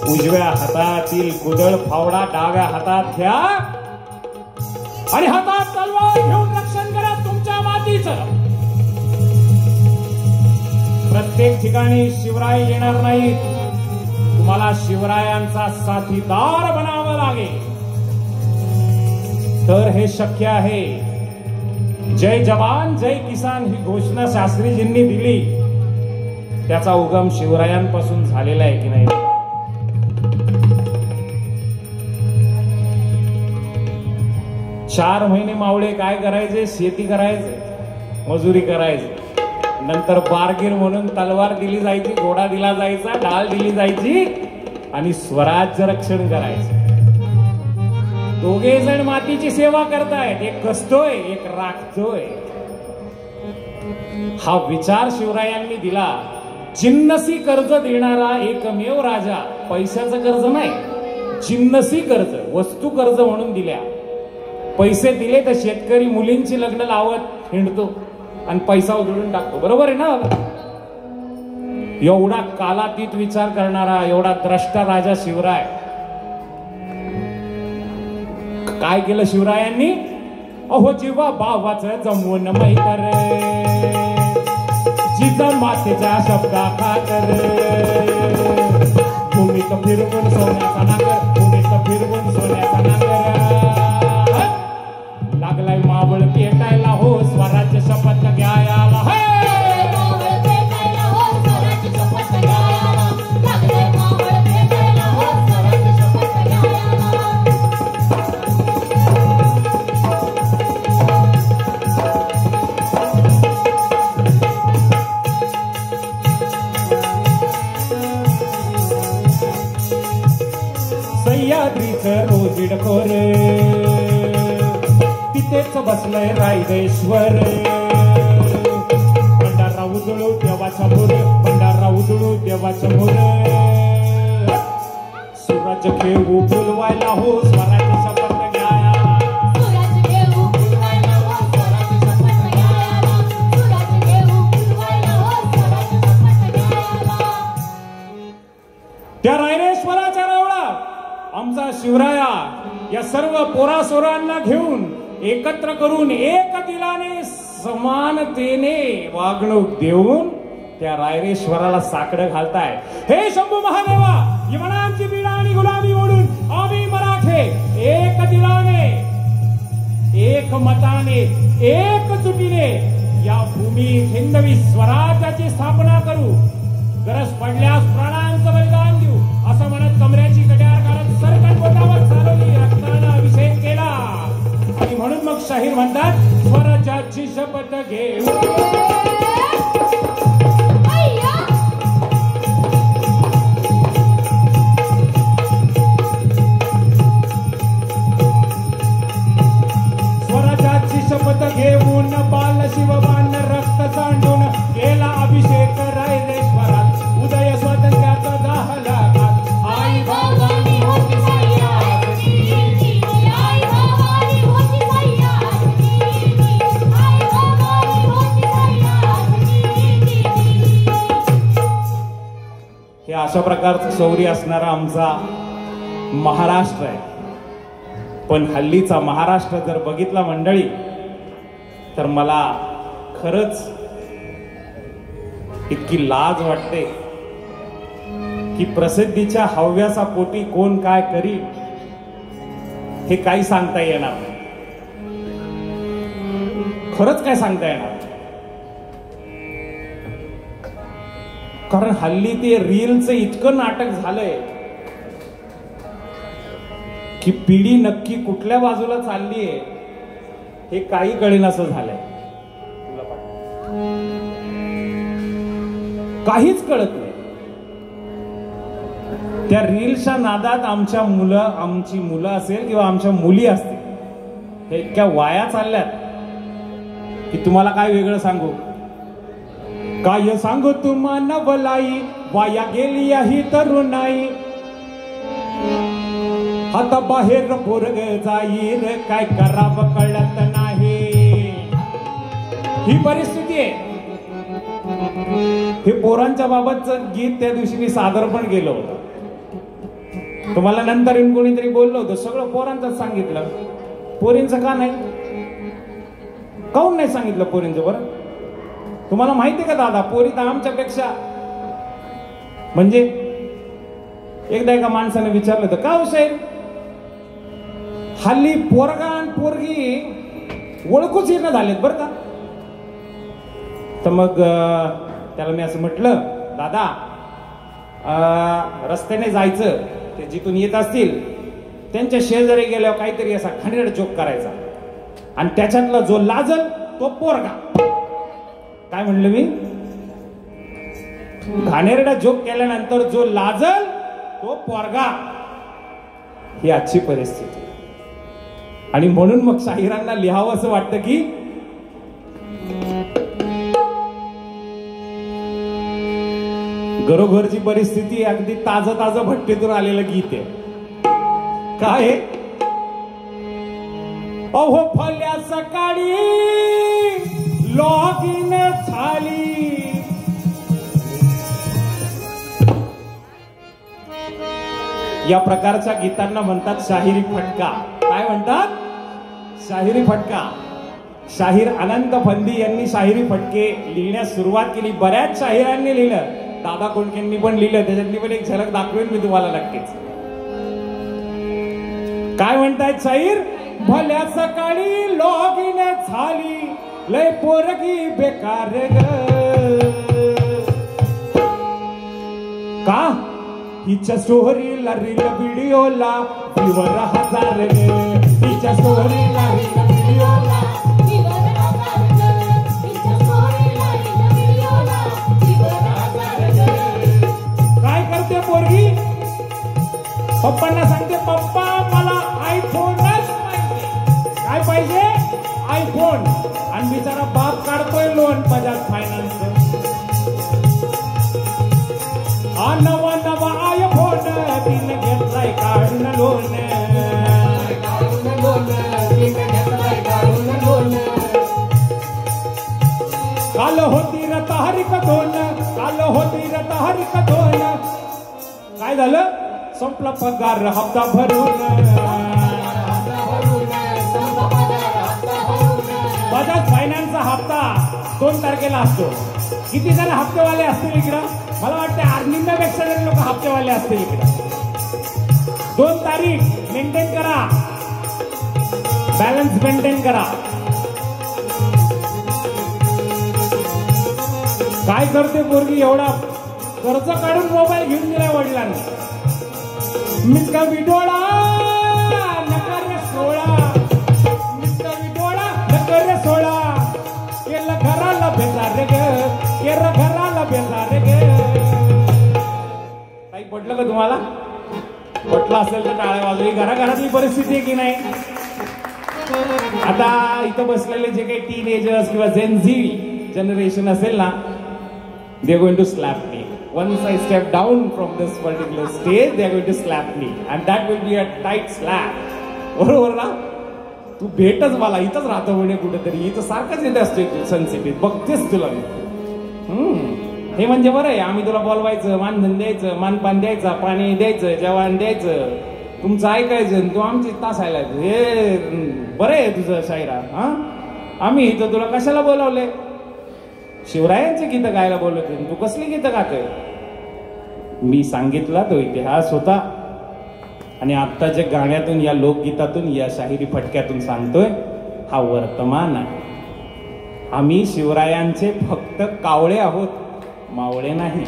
उजव्या हातातील कुदळ फावडा डाव्या हातात घ्या आणि हातात तलवार घेऊन रक्षण करा तुमच्या मातीचं. प्रत्येक ठिकाणी शिवराय येणार नाही, तुम्हाला शिवरायांचा साथीदार बनावं लागेल तर हे शक्य आहे. जय जवान जय किसान ही घोषणा शास्त्रीजींनी दिली, त्याचा उगम शिवरायांपासून झालेला आहे की नाही? 4 महिने मावळे काय करायचे? शेती करायचे, मजुरी करायचे. नंतर बारगीर म्हणून तलवार दिली जायची, घोडा दिला जायचा, ढाल दिली जायची आणि स्वराज्य रक्षण करायचं. दोघे जण मातीची सेवा करतायत, एक कसतोय एक राखतोय. हा विचार शिवरायांनी दिला. जिन्नसी कर्ज देणारा एकमेव राजा, पैशाचं कर्ज नाही, जिन्नसी कर्ज, वस्तू कर्ज म्हणून दिल्या. पैसे दिले तर शेतकरी मुलींची लग्न लावत हिंडतो आणि पैसा उधळून टाकतो. बरोबर आहे ना? एवढा कालातीत विचार करणारा, एवढा द्रष्टा राजा शिवराय. काय केलं शिवरायांनी? अहो जीवा भावाचं जमवून मैतर, जिजा मातेच्या शब्दा खातर. भूमीत फिरवून सोन्याचा नागर, भूमीत फिरवून सोन्याचा नागर. लागलाय मावळ पेटायला हो स्वराज्य शपथ घ्यायला. सह्याद्रीचं रोजिड खोर, तिथेच बसलंय राय रायरेश्वर भंडारा उधळू देवासमोर भंडारा उधळू देवासमोर सूरज घेऊ फुलवायला हो स्वराज्य शपथ घ्यायला सूरज घेऊ फुलवायला हो स्वराज्य शपथ घ्यायला सूरज घेऊ फुलवायला हो स्वराज्य शपथ घ्यायला त्या रायरेश्वराच्या रावळात आमचा शिवराया या सर्व पोरासोरांना घेऊन एकत्र करून एक दिलाने समानतेने वागणूक देऊन त्या रायरेश्वराला साकडं घालताय. हे शंभू महादेवा यमनांची बीडा आणि गुलाबी ओढून आम्ही मराठे एक दिलाने एक मताने एकजुटीने या भूमीत हिंदवी स्वराज्याची स्थापना करू. गरज पडल्यास प्राणांचं बलिदान देऊ असं म्हणत कमऱ्याची कट्यार काढत सरकट बोटावर चालवली रक्तानं अभिषेक केला. आणि म्हणून मग शाहीर म्हणतात स्वराज्याची शपथ घेऊ. स्वराज्याची शपथ घेऊन बाल शिवबान रक्त सांडून केला अभिषेक रायरेश्वरात उदय स्वातंत्र्याचा झाला घात. आई भवानी होती सह्याद्री आई भवानी होती सह्याद्री आई भवानी होती सह्याद्री. हे अशा प्रकारचं शौर्य असणारा आमचा महाराष्ट्र आहे. पण हल्लीचा महाराष्ट्र जर बघितला मंडळी तर मला खरंच इतकी लाज वाटते की प्रसिद्धीच्या हव्यासा पोटी कोण काय करील हे काही सांगता येणार नाही. खरंच काय सांगता येणार. कारण हल्ली ते रीलचं इतकं नाटक झालंय की पिढी नक्की कुठल्या बाजूला चाललीये हे काही कळेनासं झालंय. काहीच कळत नाही. त्या रीलच्या नादात आमची मुलं असेल किंवा आमच्या मुली असतील हे इतक्या वाया चालल्यात की तुम्हाला काय वेगळं सांगू. काय सांगू तुम्हा नवलाई वाया गेली ही तरुणाई. आता बाहेर पोरग जाईर काय करावं कळत नाही. ही परिस्थिती आहे. हे पोरांच्या बाबतचं गीत त्या दिवशी मी सादर पण केलं होतं. तुम्हाला नंतर येऊन कोणीतरी बोललो होतं सगळं पोरांचं सांगितलं. पोरींचं का नाही. काऊन नाही सांगितलं पोरींचं. बरं तुम्हाला माहिती का दादा पोरी तर आमच्यापेक्षा म्हणजे एकदा एका माणसाने विचारलं होतं का हुसेन हल्ली पोरगा आणि पोरगी ओळखूच येणं झालेत बरं का. तर मग त्याला मी असं म्हटलं दादा रस्त्याने जायचं ते जिथून येत असतील त्यांच्या शेजारी गेल्यावर काहीतरी असा खंडेड जोक करायचा आणि त्याच्यातला जो लाजल तो पोरगा. काय म्हणलं मी. घाणेरडा जोक केल्यानंतर जो लाजल तो पोरगा. ही आजची परिस्थिती. आणि म्हणून मग शाहिरांना लिहावं असं वाटतं की घरोघरची परिस्थिती अगदी ताजं भट्टीतून आलेलं गीत आहे. काय अहो फल्या सकाळी लॉगिन झाली या प्रकारच्या गीतांना म्हणतात शाहिरी फटका. काय म्हणतात शाहिरी फटका. शाहीर अनंत फंदी यांनी शाहिरी फटके लिहिण्यास सुरुवात केली. बऱ्याच शाहिरांनी लिहिलं. दादा कोंडकेंनी पण लिहिलं. त्याच्यातली पण एक झलक दाखवेन मी तुम्हाला नक्कीच. काय म्हणतायत शाहीर. भल्या सकाळी लॉगिन झाली लय पोरगी बेकार ग. का हिच्या स्टोरीला रील व्हिडिओला व्ह्यूवर 1000 ग. हिच्या स्टोरीला रील व्हिडिओला काय करते पोरगी. पप्पांना सांगते पप्पा मला आयफोनच पाहिजे. काय पाहिजे आयफोन. काल होती रता हरिक दोन, काल होती रता हरिक दोन. काय झालं? संपला पगार हप्ता भरून. बजाज फायनान्सचा हप्ता 2 तारखेला असतो. किती जण हप्तेवाले असतील इकडं? मला वाटतं निम्म्यापेक्षा जरी लोक हप्तेवाले असतील इकडं. 2 तारीख मेंटेन करा, बॅलन्स मेंटेन करा. काय करते पोरगी? एवढा कर्ज काढून मोबाईल घेऊन दिला वडिलांनी. मिसका विडोळा नकर सोळा, मिसका विडोळा नकर सोळा. केलं घराला बेजार ग, केलं घराला बेजार ग. काही पटलं का तुम्हाला? पटलं असेल तर टाळ्या वाजवी. घराघरातली परिस्थिती आहे की नाही? आता इथं बसलेले जे काही टीनेजर्स किंवा जेन झी जनरेशन असेल ना, they are going to slap me. Once I step down from this particular stage, they are going to slap me. And that will be a tight slap. बरोबर ना? तू भेटच मला, इथंच राहतो म्हणे कुठेतरी. इथं सारखंच येते असतो सनसिटीत, बघतेच तुला मी. हे म्हणजे बरं आहे. आम्ही तुला बोलवायचं, मानधन द्यायचं, मानपान द्यायचं, पाणी द्यायचं, जेवण द्यायचं, तुमचं ऐकायचं, तू आमची तासायला. हे बरं आहे तुझं शायरा. हा, आम्ही इथं तुला कशाला बोलावले? शिवरायांचे गीतं गायला बोलवते. तू कसली गीतं गातोय? मी सांगितला तो इतिहास होता आणि आत्ताच्या गाण्यातून, या लोकगीतातून, या शाहिरी फटक्यातून सांगतोय हा वर्तमान आहे. आम्ही शिवरायांचे फक्त कावळे आहोत, मावळे नाही.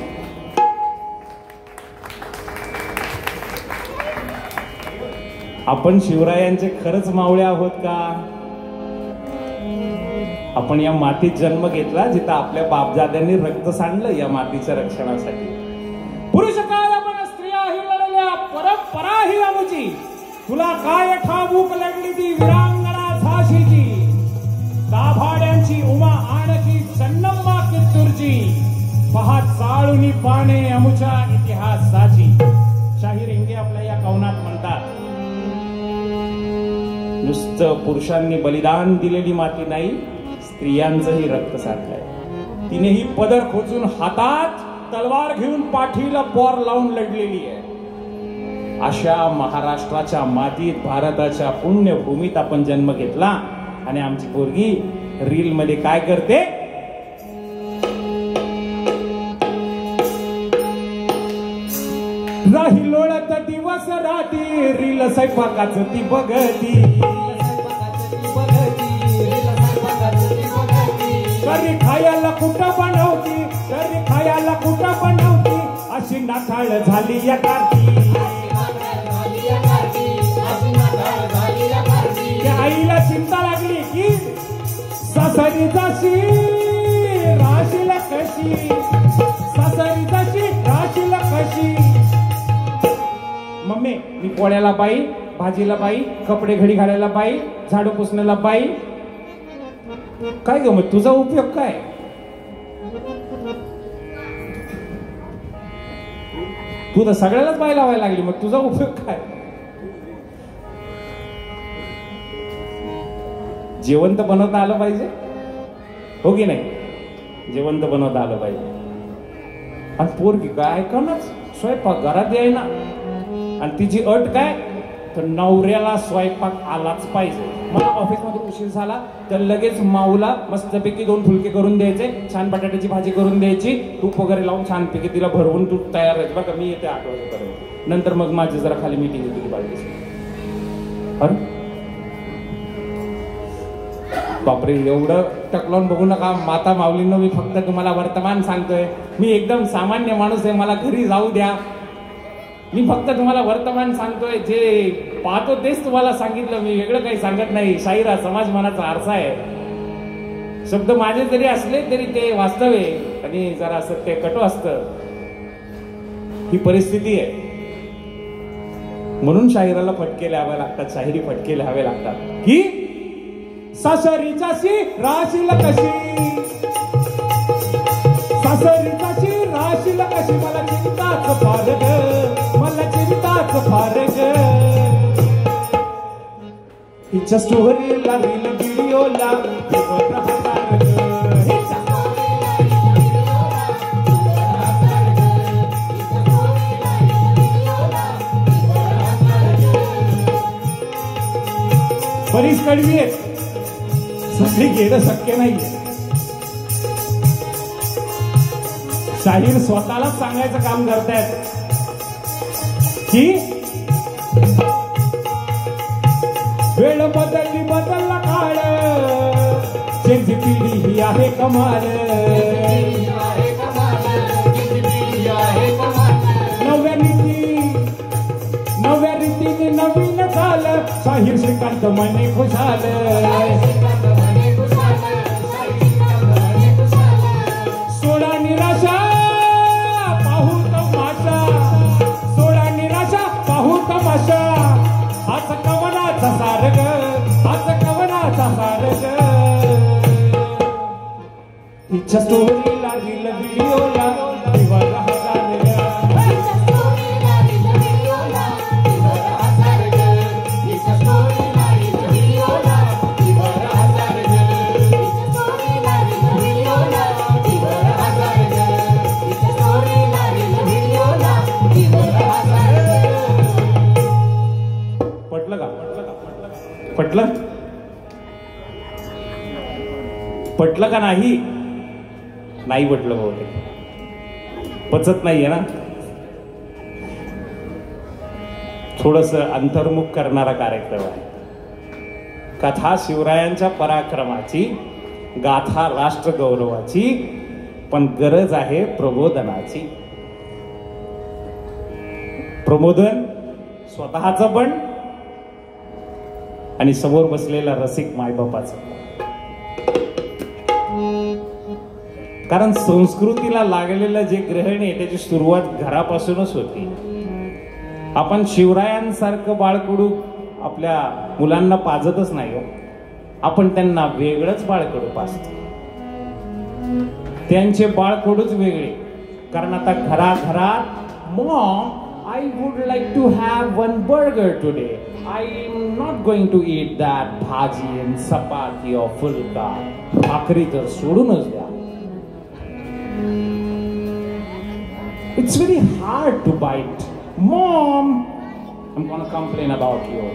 आपण शिवरायांचे खरंच मावळे आहोत का? आपण या मातीत जन्म घेतला जिथं आपल्या बापजाद्यांनी रक्त सांडलं या मातीच्या रक्षणासाठी. पुरुष काय आपण स्त्रियाही लढल्या, परंपरा ही आमची. तुला काय ठाऊक लढली ती विरांगणा झाशीची. दाभाड्यांची उमा आणखी चन्नम्मा कित्तूरची. पहा चाळूनी पाने अमुच्या इतिहासाची. शाहीर इंगे आपल्या या कवनात म्हणतात, नुसतं पुरुषांनी बलिदान दिलेली माती नाही, स्त्रियांचंही रक्त साठलंय. तिनेही पदर खोचून हातात तलवार घेऊन पाठीला पोर लावून लढलेली आहे. अशा महाराष्ट्राच्या मातीत, भारताच्या पुण्यभूमीत आपण जन्म घेतला आणि आमची पोरगी रील मध्ये काय करते? राही लोळत दिवस राती, रील स्वयंपाकाचं ती बघती. कधी खायला कुठं बनवती, कधी खायला कुठं बनवती. अशी नाठाळ झाली या कार्ती. त्या आईला चिंता लागली की सासरी जाशी राशीला कशी, सासरी जाशी राशीला कशी. मम्मी मी पोळ्याला बाई, भाजीला बाई, कपडे घडी घालायला बाई, झाडू पुसण्याला बाई. काय ग मग तुझा उपयोग काय? तू तर सगळ्यालाच बाई लावायला लागली, मग तुझा उपयोग काय? जेवण तर बनवता आलं पाहिजे, हो की नाही? जेवण तर बनवता आलं पाहिजे. आणि पोरगी काय ऐकणच, स्वयंपाक घरात यायना. आणि तिची अट काय? तर नवऱ्याला स्वयंपाक आलाच पाहिजे. मला ऑफिसमध्ये उशीर झाला तर लगेच माऊला मस्तपैकी 2 फुलके करून द्यायचे, छान बटाट्याची भाजी करून द्यायची, तूप वगैरे लावून छानपैकी तिला भरवून तू तयार राहायचं. बघा मी येते 8 वाजेपर्यंत, नंतर मग माझी जरा खाली मीटिंग होती की पाहिजे. अरे बापरे, एवढं टकलावून बघू नका माता माऊलींना. मी फक्त तुम्हाला वर्तमान सांगतोय. मी एकदम सामान्य माणूस आहे, मला घरी जाऊ द्या. मी फक्त तुम्हाला वर्तमान सांगतोय. जे पाहतो तेच तुम्हाला सांगितलं, मी वेगळं काही सांगत नाही. शाहीर हा समाज मनाचा आरसा आहे. शब्द माझे जरी असले तरी ते वास्तव आहे आणि जरा सत्य कटू असतं. ही परिस्थिती आहे. म्हणून शाहिराला फटके लिहावे लागतात, शाहिरी फटके लिहावे लागतात. की सासरी जाशी राशीला कशी, सासरी जाशी राशीला कशी. मला चिंताच फार ग, मला चिंताच फार ग. हिच्या स्टोरीला रील व्हिडिओला राहणार ग. बरीच कडवी आहेत, सगळी घेणं शक्य नाहीये. शाहीर स्वतःलाच सांगायचं काम करतायत की वेळ बदलली बदलला काळ, ज्यांची पिढी ही आहे कमाल. नव्या रीतीने नवीन चाल, शाहीर श्रीकांत मने खुशाल. सोडा निराशा पाहू तमाशा, सोडा निराशा पाहू तमाशा. हाच कवनाचा सारग, हाच कवनाचा सारग. तिच्या स्टोरीला रील व्हिडिओला दिवाला हजारल्या. पटलं का? पटलं? पटलं का नाही? नाही पटलं बहुतेक. पचत नाहीये ना? थोडस अंतर्मुख करणारा कार्यक्रम आहे. कथा शिवरायांच्या पराक्रमाची, गाथा राष्ट्र गौरवाची, पण गरज आहे प्रबोधनाची. प्रबोधन स्वतःचं पण आणि समोर बसलेला रसिक मायबापाचं. कारण संस्कृतीला लागलेलं जे ग्रहण आहे त्याची सुरुवात घरापासूनच होती. आपण शिवरायांसारखं बाळकडू आपल्या मुलांना पाजतच नाही हो. आपण त्यांना वेगळंच बाळकडू पाजतो. त्यांचे बाळकडूच वेगळे. कारण आता घराघरात Maugham I would like to have one burger today. I am not going to eat that bhaji and chapati or fulka. भाकरी तर सोडूनच द्या. It's very hard to bite. Mom, I'm gonna complain about you.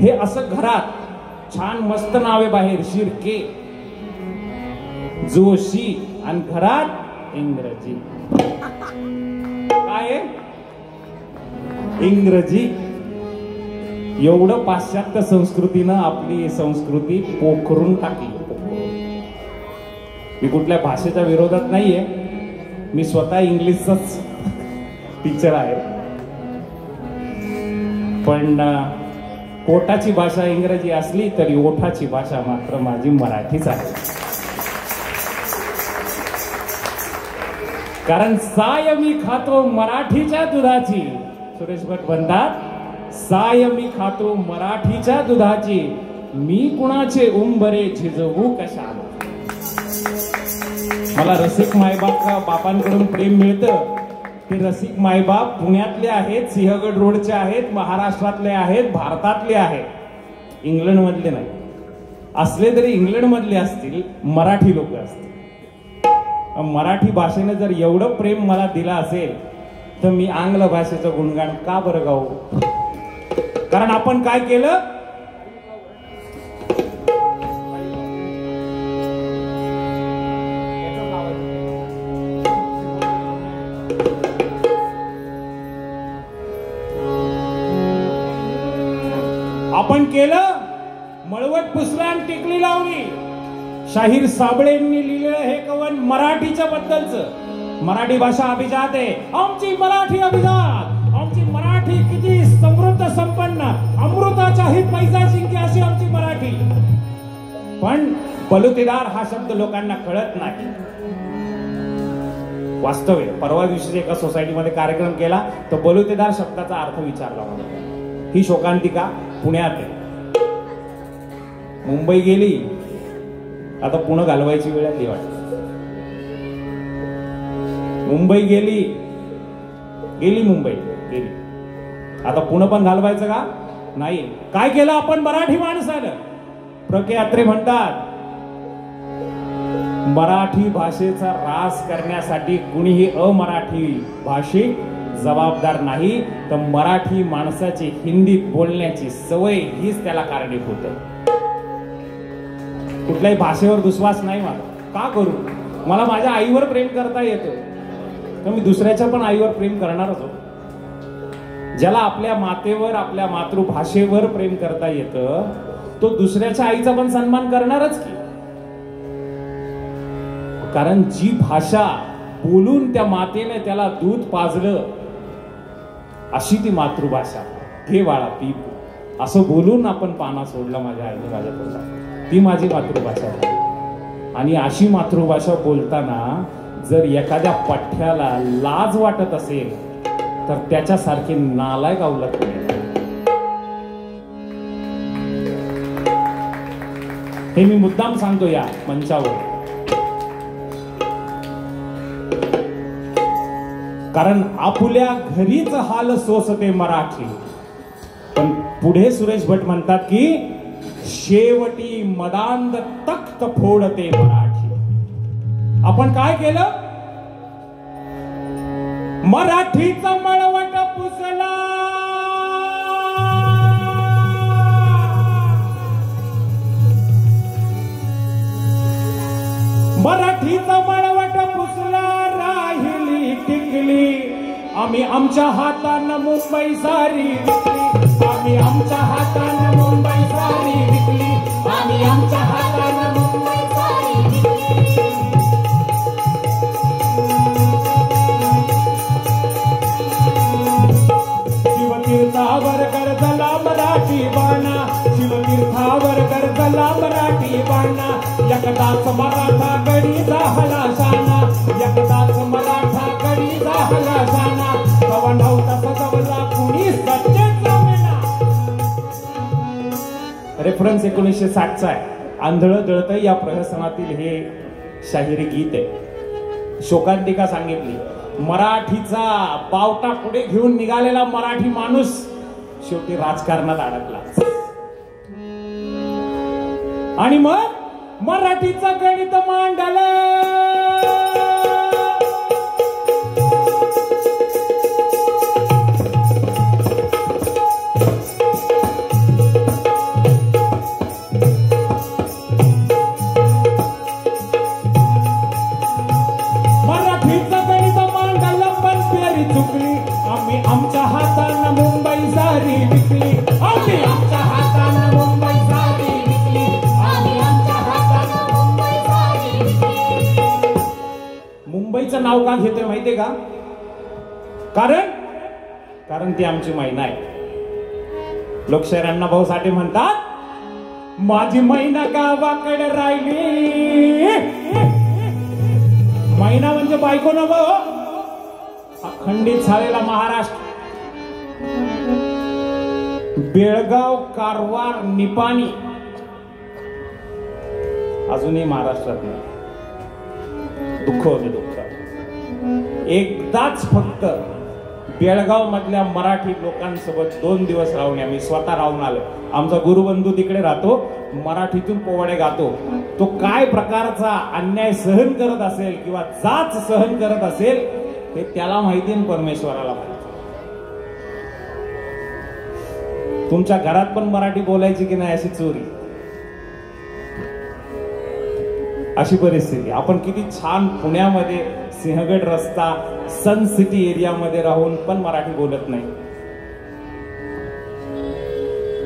हे असं घरात छान मस्त नावे बाहेर शिर्के, जोशी आणि घरात इंग्रजी. काय इंग्रजी? एवढं पाश्चात्य संस्कृतीनं आपली संस्कृती पोखरून टाकली. मी कुठल्या भाषेच्या विरोधात नाहीये. मी स्वतः इंग्लिशचाच टीचर आहे. पण पोटाची भाषा इंग्रजी असली तरी ओठाची भाषा मात्र माझी मराठीच आहे. कारण साय मी खातो मराठीच्या दुधाची. सुरेश भट म्हणतात साय मी खातो मराठीच्या दुधाची, मी कुणाचे उंबरे झिजवू कशाला. मला रसिक बापांकडून प्रेम मिळतं. ते रसिक मायबाप पुण्यातले आहेत, सिंहगड रोडचे आहेत, महाराष्ट्रातले आहेत, भारतातले आहेत, इंग्लंड मधले नाही. असले तरी इंग्लंड मधले असतील, मराठी लोक असतील. मराठी भाषेने जर एवढं प्रेम मला दिलं असेल तर मी आंग्ल भाषेचं गुणगान का बरं गाऊ. कारण आपण काय केलं, आपण केलं मळवट पुसला आणि टिकली लावली. शाहीर साबळेंनी लिहिलेलं हे कवन मराठीच्या बद्दलचं. मराठी भाषा अभिजात आहे, आमची मराठी अभिजात. आमची मराठी किती समृद्ध संपन्न, अमृताचाही पैसा जिंके अशी आमची मराठी. पण बलुतेदार हा शब्द लोकांना कळत नाही. वास्तव आहे. परवा दिवशी एका सोसायटीमध्ये कार्यक्रम केला तर बलुतेदार शब्दाचा अर्थ विचारला मला. ही शोकांतिका पुण्यात आहे. मुंबई गेली, आता पुणे घालवायची वेळ आली वाटत. मुंबई गेली मुंबई गेली, आता पुणे पण घालवायचं का नाही. काय केलं आपण मराठी माणसानं. प्र के अत्रे म्हणतात मराठी भाषेचा ऱ्हास करण्यासाठी कुणीही अमराठी भाषिक जबाबदार नाही, तर मराठी माणसाची हिंदीत बोलण्याची सवय हीच त्याला कारणीभूत आहे. कुठल्याही भाषेवर विश्वास नाही माझा. का करू? मला माझ्या आईवर प्रेम करता येतं, तर मी दुसऱ्याच्या पण आईवर प्रेम करणारच होतो. ज्याला आपल्या मातेवर, आपल्या मातृभाषेवर प्रेम करता येतं, तो दुसऱ्याच्या आईचा पण सन्मान करणारच की. कारण जी भाषा बोलून त्या मातेने त्याला दूध पाजलं, अशी ती मातृभाषा. घे बाळा पी, असं बोलून आपण पाना सोडला माझ्या आईने माझ्या तोंडात. ती माझी मातृभाषा आहे. आणि अशी मातृभाषा बोलताना जर एखाद्या पठ्याला लाज वाटत असेल, तर त्याच्यासारखे नालायक अवलत नाही. हे मी मुद्दाम सांगतो या मंचावर, कारण आपुल्या घरीच हाल सोसते मराठी. पण पुढे सुरेश भट म्हणतात की शेवटी मदांध तख्त फोडते मराठी. आपण काय केलं? मराठीचा मळवट पुसला, मराठीचा मळवट पुसला, राहिली टिकली. आम्ही आमच्या हातानं मुंबई सारी विकली, आम्ही आमच्या हातानं मुंबई सारी विकली, आम्ही आमच्या हातानं मुंबई सारी विकली. शिवतीर्थावर गरजला मराठी बाणा, शिवतीर्थावर गरजला मराठी बाणा. एकदाच मराठा गडी झाला शाना, एकदाच मराठा गडी झाला शाना. तवा नव्हता सजवला कुणी सत्तेचा मेणा. रेफरन्स 1960चा आहे. आंधळं दळतं या प्रहसनातील हे शाहिरी गीत आहे. शोकांतिका सांगितली, मराठीचा बावटा पुढे घेऊन निघालेला मराठी माणूस शेवटी राजकारणात अडकला. आणि मग मराठीचं गणित मांडलं. मराठीचं गणित मांडलं, पण पेरी चुकली. आम्ही आमच्या हातानं मुंबई सारी विकली, आम्ही आमच्या हातानं मुंबई सारी विकली, आम्ही आमच्या हातानं मुंबई सारी विकली. मुंबईचं नाव का घेतोय माहितीये का? कारण ती आमची मैना आहे. लोकशाहीर अण्णाभाऊ साठे म्हणतात, माझी मैना गावाकडे राहिली. मैना म्हणजे बायको न बो, अखंडित झालेला महाराष्ट्र. बेळगाव, कारवार, निपाणी अजूनही महाराष्ट्रात नाही. दुःख होते, दुःख. एकदाच फक्त बेळगाव मधल्या मराठी लोकांसोबत 2 दिवस राहून, आम्ही स्वतः राहून आलो. आमचा गुरुबंधू तिकडे राहतो, मराठीतून पोवाडे गातो. तो काय प्रकारचा अन्याय सहन करत असेल किंवा जाच सहन करत असेल ते त्याला माहिती आणि परमेश्वराला माहिती. तुमच्या घरात पण मराठी बोलायची की नाही अशी चोरी, अशी परिस्थिती. आपण किती छान पुण्यामध्ये सिंहगड रस्ता, सन सिटी एरियामध्ये राहून पण मराठी बोलत नाही.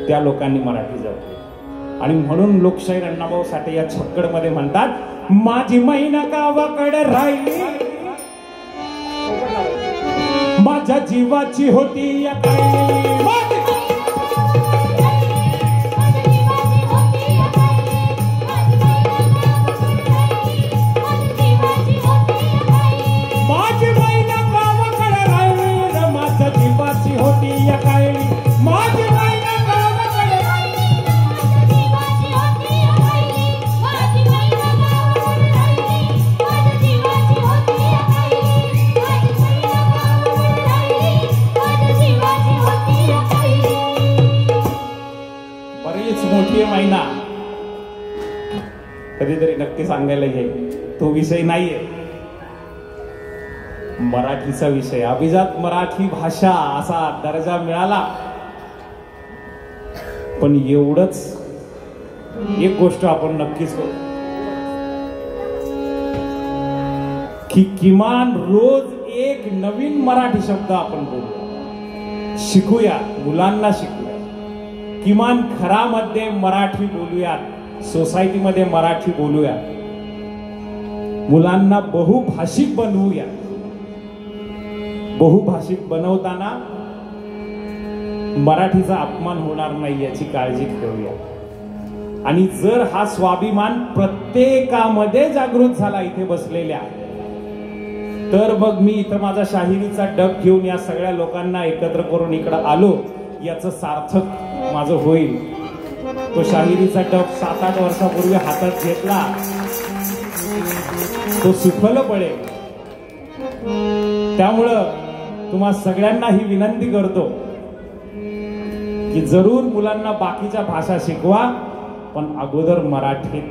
त्या लोकांनी मराठी जपली. आणि म्हणून लोकशाहीर अण्णाभाऊ साठे या छक्कडमध्ये म्हणतात, माझी मैना गावाकडे राहिली, माझ्या जीवाची होती या काही. माझी मैना गावाकडे राहिली, माझ्या जीवाची होती या काही. माझी मैना गावाकडे राहिली, माझ्या जीवाची होती या काही. बरीच मोठी मैना कधीतरी नक्की सांगायला येईल. तो विषय नाहीये, मराठीचा विषय. अभिजात मराठी भाषा असा दर्जा मिळाला, पण एवढंच एक गोष्ट आपण नक्कीच करू की किमान रोज एक नवीन मराठी शब्द आपण बोलूया, शिकूया, मुलांना शिकूया, किमान घरामध्ये मराठी बोलूयात, सोसायटीमध्ये मराठी बोलूया, मुलांना बहुभाषिक बनवूया. बहुभाषिक बनवताना मराठीचा अपमान होणार नाही याची काळजी घेऊया. आणि जर हा स्वाभिमान प्रत्येकामध्ये जागृत झाला इथे बसलेल्या, तर मग मी इथं माझा शाहिरीचा डब घेऊन या सगळ्या लोकांना एकत्र करून इकडं आलो याचं सार्थक माझं होईल. तो शाहिरीचा डब 7-8 वर्षापूर्वी हातात घेतला, तो सुफल पडेल. त्यामुळं तुम्हा सगळ्यांना ही विनंती करतो की जरूर मुलांना बाकीच्या भाषा शिकवा, पण अगोदर मराठीत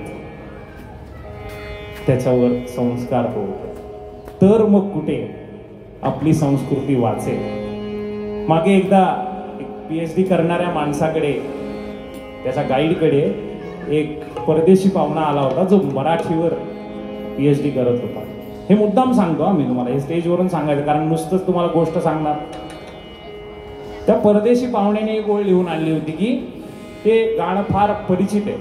त्याच्यावर संस्कार हो, तर मग कुठे आपली संस्कृती वाचेल. मागे एकदा एक PhD करणाऱ्या माणसाकडे, त्याच्या गाईडकडे एक परदेशी पाहुणा आला होता जो मराठीवर PhD करत होता. हे मुद्दाम सांगतो मी तुम्हाला, हे स्टेजवरून सांगायचं कारण नुसतंच तुम्हाला गोष्ट सांगणार. त्या परदेशी पाहुण्याने एक ओळ लिहून आणली होती की ते गाणं फार परिचित आहे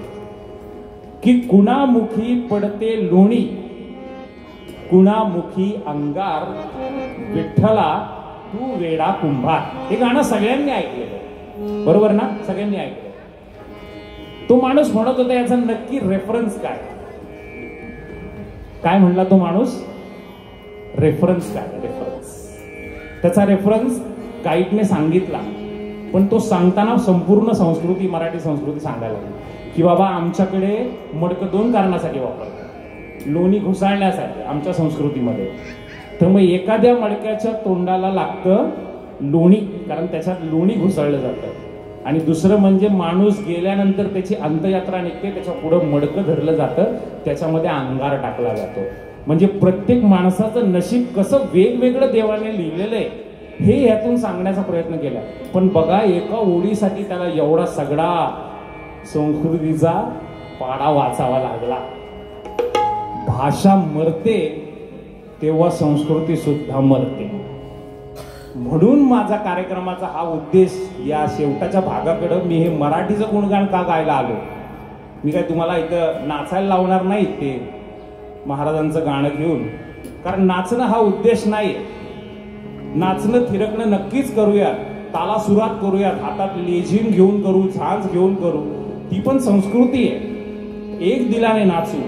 की कुणामुखी पडते लोणी, कुणामुखी अंगार, विठ्ठला तू वेडा कुंभार. हे गाणं सगळ्यांनी ऐकलेलं, बरोबर ना? सगळ्यांनी ऐकलं. तो माणूस म्हणत होता याचा नक्की रेफरन्स काय? काय म्हणला तो माणूस? रेफरन्स काय? रेफरन्स, त्याचा रेफरन्स गाईडने सांगितला, पण तो सांगताना संपूर्ण संस्कृती, मराठी संस्कृती सांगायला लागली की बाबा आमच्याकडे मडकं 2 कारणासाठी वापरतात, लोणी घुसाळण्यासाठी आमच्या संस्कृतीमध्ये. तर मग एखाद्या मडक्याच्या तोंडाला लागतं लोणी, कारण त्याच्यात लोणी घुसळलं जातं. आणि दुसरं म्हणजे माणूस गेल्यानंतर त्याची अंत्ययात्रा निघते, त्याच्या पुढं मडकं धरलं जातं, त्याच्यामध्ये अंगार टाकला जातो. म्हणजे प्रत्येक माणसाचं नशीब कसं वेगवेगळं देवाने लिहिलेलं आहे हे यातून सांगण्याचा प्रयत्न केला. पण बघा, एका ओळीसाठी त्याला एवढा सगळा संस्कृतीचा पाडा वाचावा लागला. भाषा मरते तेव्हा संस्कृती सुद्धा मरते. म्हणून माझा कार्यक्रमाचा हा उद्देश, या शेवटाच्या भागाकडं मी हे मराठीचं गुणगान का गायला आलो. मी काय तुम्हाला इथं नाचायला लावणार नाही ते महाराजांचं गाणं घेऊन, कारण नाचणं हा उद्देश नाही. नाचणं थिरकणं नक्कीच करूया, ताला सुरात करूया, हातात लेझिम घेऊन करू, झांज घेऊन करू, ती पण संस्कृती आहे. एक दिलाने नाचू,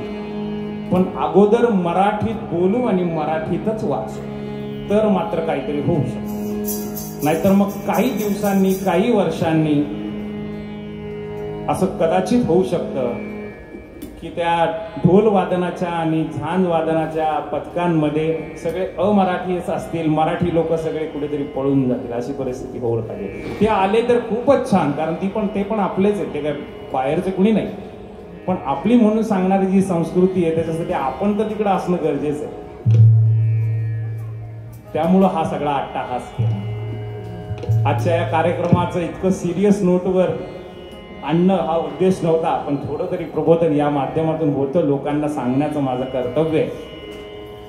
पण अगोदर मराठीत बोलू आणि मराठीतच वाचू, तर मात्र काहीतरी होऊ शकतं. नाहीतर मग काही दिवसांनी, काही वर्षांनी असं कदाचित होऊ शकतं की त्या ढोल वादनाच्या आणि झांज वादनाच्या पथकांमध्ये सगळे अमराठीच असतील, मराठी लोक सगळे कुठेतरी पळून जातील, अशी परिस्थिती होऊ पाहिजे. ते आले तर खूपच छान, कारण ते पण आपलेच आहेत, ते काय बाहेरचे कुणी नाही. पण आपली म्हणून सांगणारी जी संस्कृती आहे त्याच्यासाठी आपण तर तिकडे असणं गरजेचं आहे. त्यामुळं हा सगळा अट्टाहास केला. आजच्या या कार्यक्रमाचं इतकं सिरियस नोटवर आणणं हा उद्देश नव्हता, पण थोडं तरी प्रबोधन या माध्यमातून होतं, लोकांना सांगण्याचं माझं कर्तव्य आहे.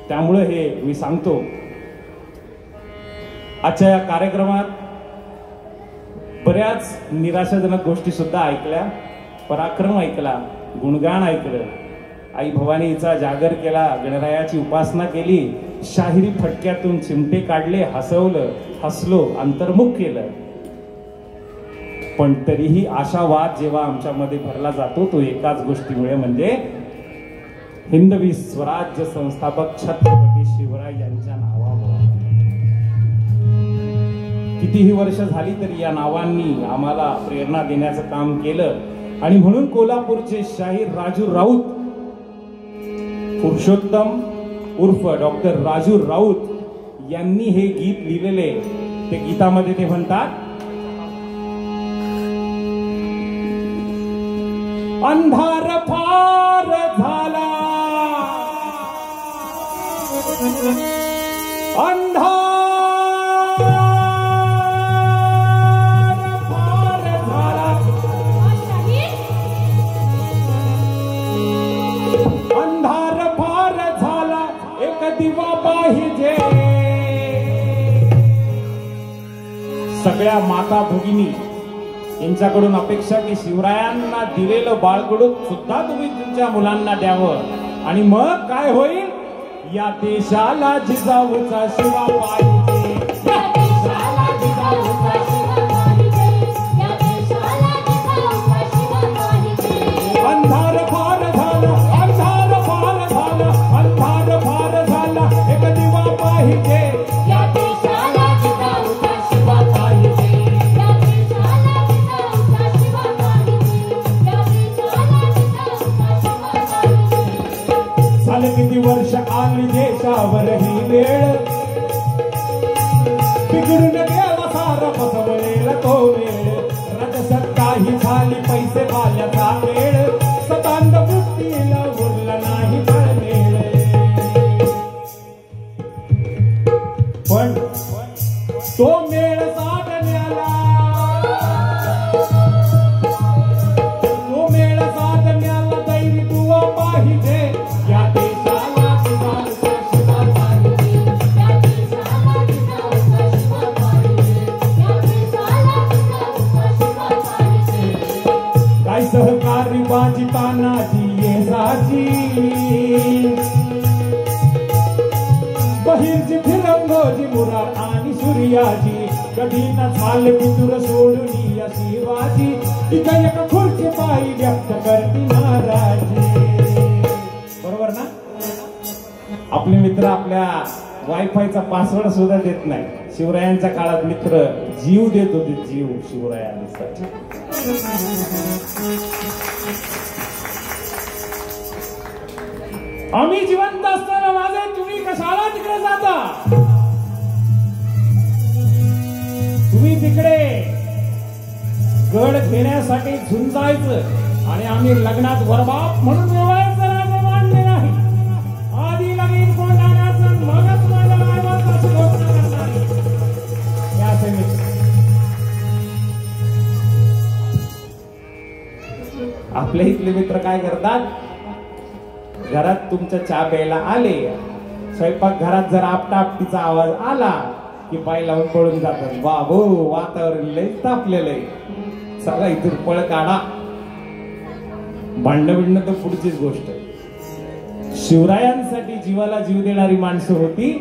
त्यामुळे हे मी सांगतो. आजच्या या कार्यक्रमात बऱ्याच निराशाजनक गोष्टी सुद्धा ऐकल्या, पराक्रम ऐकला, गुणगान ऐकलं, आई भवानीचा जागर केला, गणरायाची उपासना केली, शाहिरी फटक्यातून चिमटे काढले, हसवलं, हसलो, अंतर्मुख केलं. पण तरीही आशावाद जेव्हा आमच्यामध्ये भरला जातो तो एकाच गोष्टीमुळे, म्हणजे हिंदवी स्वराज्य संस्थापक छत्रपती शिवराय यांच्या नावावर. कितीही वर्ष झाली तरी या नावांनी आम्हाला प्रेरणा देण्याचं काम केलं. आणि म्हणून कोल्हापूरचे शाहीर राजू राऊत, पुरुषोत्तम उर्फ डॉक्टर राजू राऊत यांनी हे गीत लिहिलेले. ते गीतामध्ये ते म्हणतात, अंधार फार झाला, अंधार फार झाला, पाहिजे. सगळ्या माता भगिनी यांच्याकडून अपेक्षा की शिवरायांना दिलेलं बाळकडून सुद्धा तुम्ही तुमच्या मुलांना द्यावं आणि मग काय होईल. या देशाला जिजाऊचा शिवा पाहिजे. या देशाला जिजाऊचा शिवा पाहिजे. या देशाला जिजाऊचा शिवा पाहिजे. अंधार फार झाला, अंधार फार झाला, अंधार फार झाला, एक दिवा पाहिजे. या देशाला जिजाऊचा शिवा पाहिजे. या देशाला जिजाऊचा शिवा पाहिजे. या देशाला जिजाऊचा शिवा पाहिजे. झाले किती वर्ष आली देशावर ही वेळ, बिघडून गेला सारा फसवलेला तो वेळ. राजसत्ता ही झाली पैसे वाल्याचा वेळ, सतांड वृत्तीला उरला नाही बळमेळ. पण तो मेळ साधण्याला, तो मेळ साधण्याला दैवी दुवा पाहिजे. या देशाला जिजाऊचा शिवा पाहिजे. या देशाला जिजाऊचा शिवा पाहिजे. या देशाला जिजाऊचा शिवा पाहिजे. काय सहकारी बाजी तानाजी येसाची, बहिर्जी फिरंगोजी मुरार आणि सूर्याजी. कधी न झाले पितुर सोडून या शिवाजी, इथं एक खुर्ची पायी व्यक्त करती नाराजी. बरोबर ना. आपले मित्र आपल्या वायफायचा पासवर्ड सुद्धा देत नाही. शिवरायांच्या काळात मित्र जीव देत होते, जीव शिवरायांसाठी. आम्ही जिवंत असताना माझे तुम्ही कशाला तिकडे जाता. तुम्ही तिकडे गड घेण्यासाठी झुंजायचं आणि आम्ही लग्नात वरबाप म्हणून मिळवायचं राजा मान्य नाही. आधी लगीन कोंडाण्याचं मगच माझ्या मायबापाची घोषणा करणार. हे असे मित्र. आपल्या इथले मित्र काय करतात, घरात तुमच्या चहा प्यायला आले, स्वयंपाक घरात जर आपटापटीचा आवाज आला की पाय लावून पळून जातात. बाबो वातावरण लय तापलेलं आहे, चला इथून पळ काढा. भांडण बिंडणं तर पुढचीच गोष्ट. शिवरायांसाठी जीवाला जीव देणारी माणसं होती,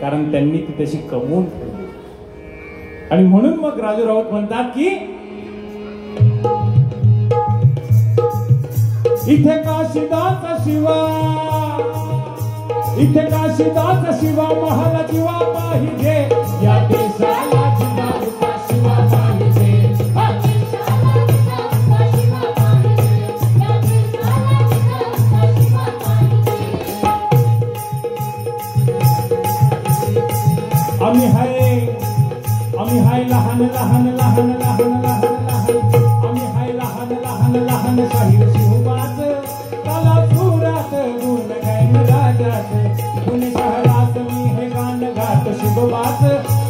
कारण त्यांनी ती तशी कमवून ठेवली. आणि म्हणून मग राजू राऊत म्हणतात की इथे काशीदाचा शिवा, इथे काशीदाचा शिवा महाला जीवा पाहिजे. या देशाला जिजाऊचा शिवा पाहिजे. या देशाला जिजाऊचा शिवा पाहिजे. या देशाला जिजाऊचा शिवा पाहिजे. आम्ही हाय लहान लहान लहान लहान लहान लहान, आम्ही हाय लहान लहान लहान शाहीर शिवबाच. काला सुरात गुण गायन राजाच, गुण शहरात मी हे गाण गात शिवबाच.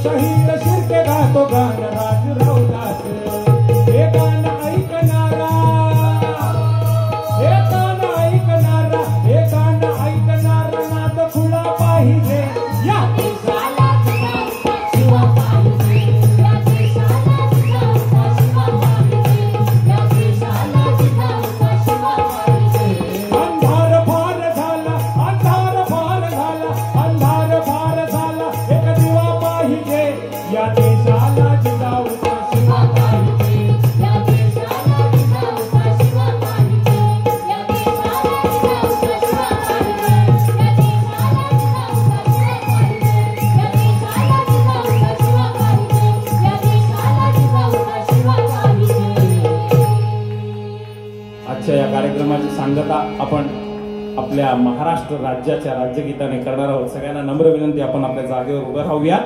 शाहीर शिर्के गातो गाण राजरावदास. हे गाण ऐकणारा, हे गाण ऐकणारा, हे गाण ऐकणारा नाद खुला पाहिजे. या देशाला जिजाऊचा शिवा पाहिजे. या देशाला जिजाऊचा शिवा पाहिजे. या देशाला जिजाऊचा शिवा पाहिजे. अंधार फार झाला, अंधार फार झाला, अंधार फार झाला, एक दिवा पाहिजे. या देशाला जिजाऊचा शिवा पाहिजे. या देशाला जिजाऊचा शिवा पाहिजे. या देशाला जिजाऊचा शिवा पाहिजे. या देशाला जिजाऊचा शिवा पाहिजे. या देशाला जिजाऊचा शिवा पाहिजे. या देशाला जिजाऊचा शिवा पाहिजे. आजच्या या कार्यक्रमाची सांगता आपण आपल्या महाराष्ट्र राज्याच्या राज्यगीताने करणार आहोत. सगळ्यांना नम्र विनंती, आपण आपल्या जागेवर उभं राहूया.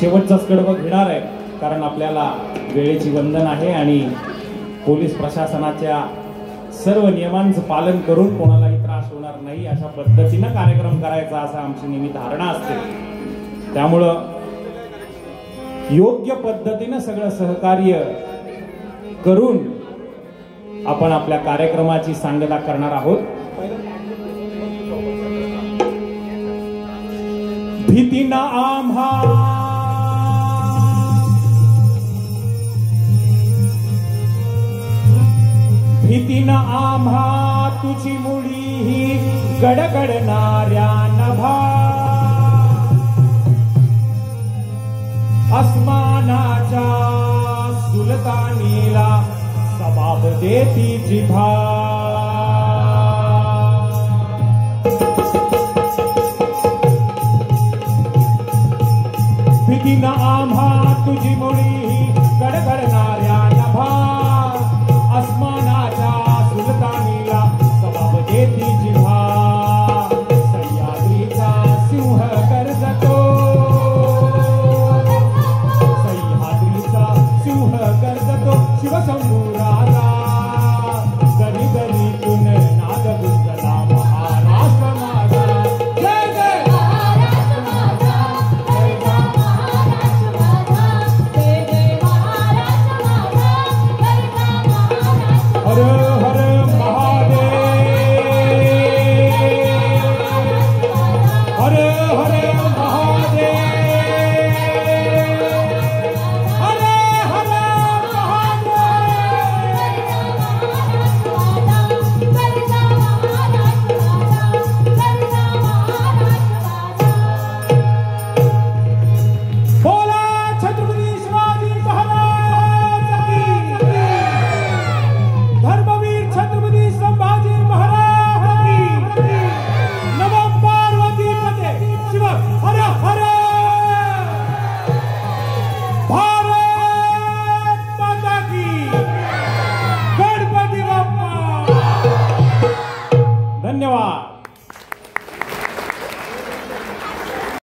शेवटचाच कडवं घेणार आहे, कारण आपल्याला वेळेची बंधन आहे आणि पोलीस प्रशासनाच्या सर्व नियमांचं पालन करून कोणालाही त्रास होणार नाही अशा पद्धतीनं कार्यक्रम करायचा असं आमची नेहमी धारणा असते. त्यामुळं योग्य पद्धतीनं सगळं सहकार्य करून आपण आपल्या कार्यक्रमाची सांगता करणार आहोत. भीतीनं आम्हा भीतीनं आम्हा तुझी मुळी ही गडगडणाऱ्या नभा अस्मानाच्या सुलतानीला सबाब देती जिभा भीतीनं आम्हा तुझी मुळी गडगडणाऱ्या नभा अस्मानाच्या सुलतानीला सबाब देती जिव्हा सह्याद्रीचा सिंह गर्जतो सह्याद्रीचा सिंह गर्जतो शिवशंभूराजा गली गलीतून नाद गुंजला महाराष्ट्र माझा जय जय महाराष्ट्र माझा जय जय महाराष्ट्र माझा जय जय महाराष्ट्र माझा जय जय महाराष्ट्र हर हर महादेव हर हर महादेव हर हर बोला छत्रपती शिवाजी महाराज की धर्मवीर छत्रपती संभाजी महाराज की नमो पार्वती पते शिव हर हर भारत माता की गणपती बाप्पा धन्यवाद।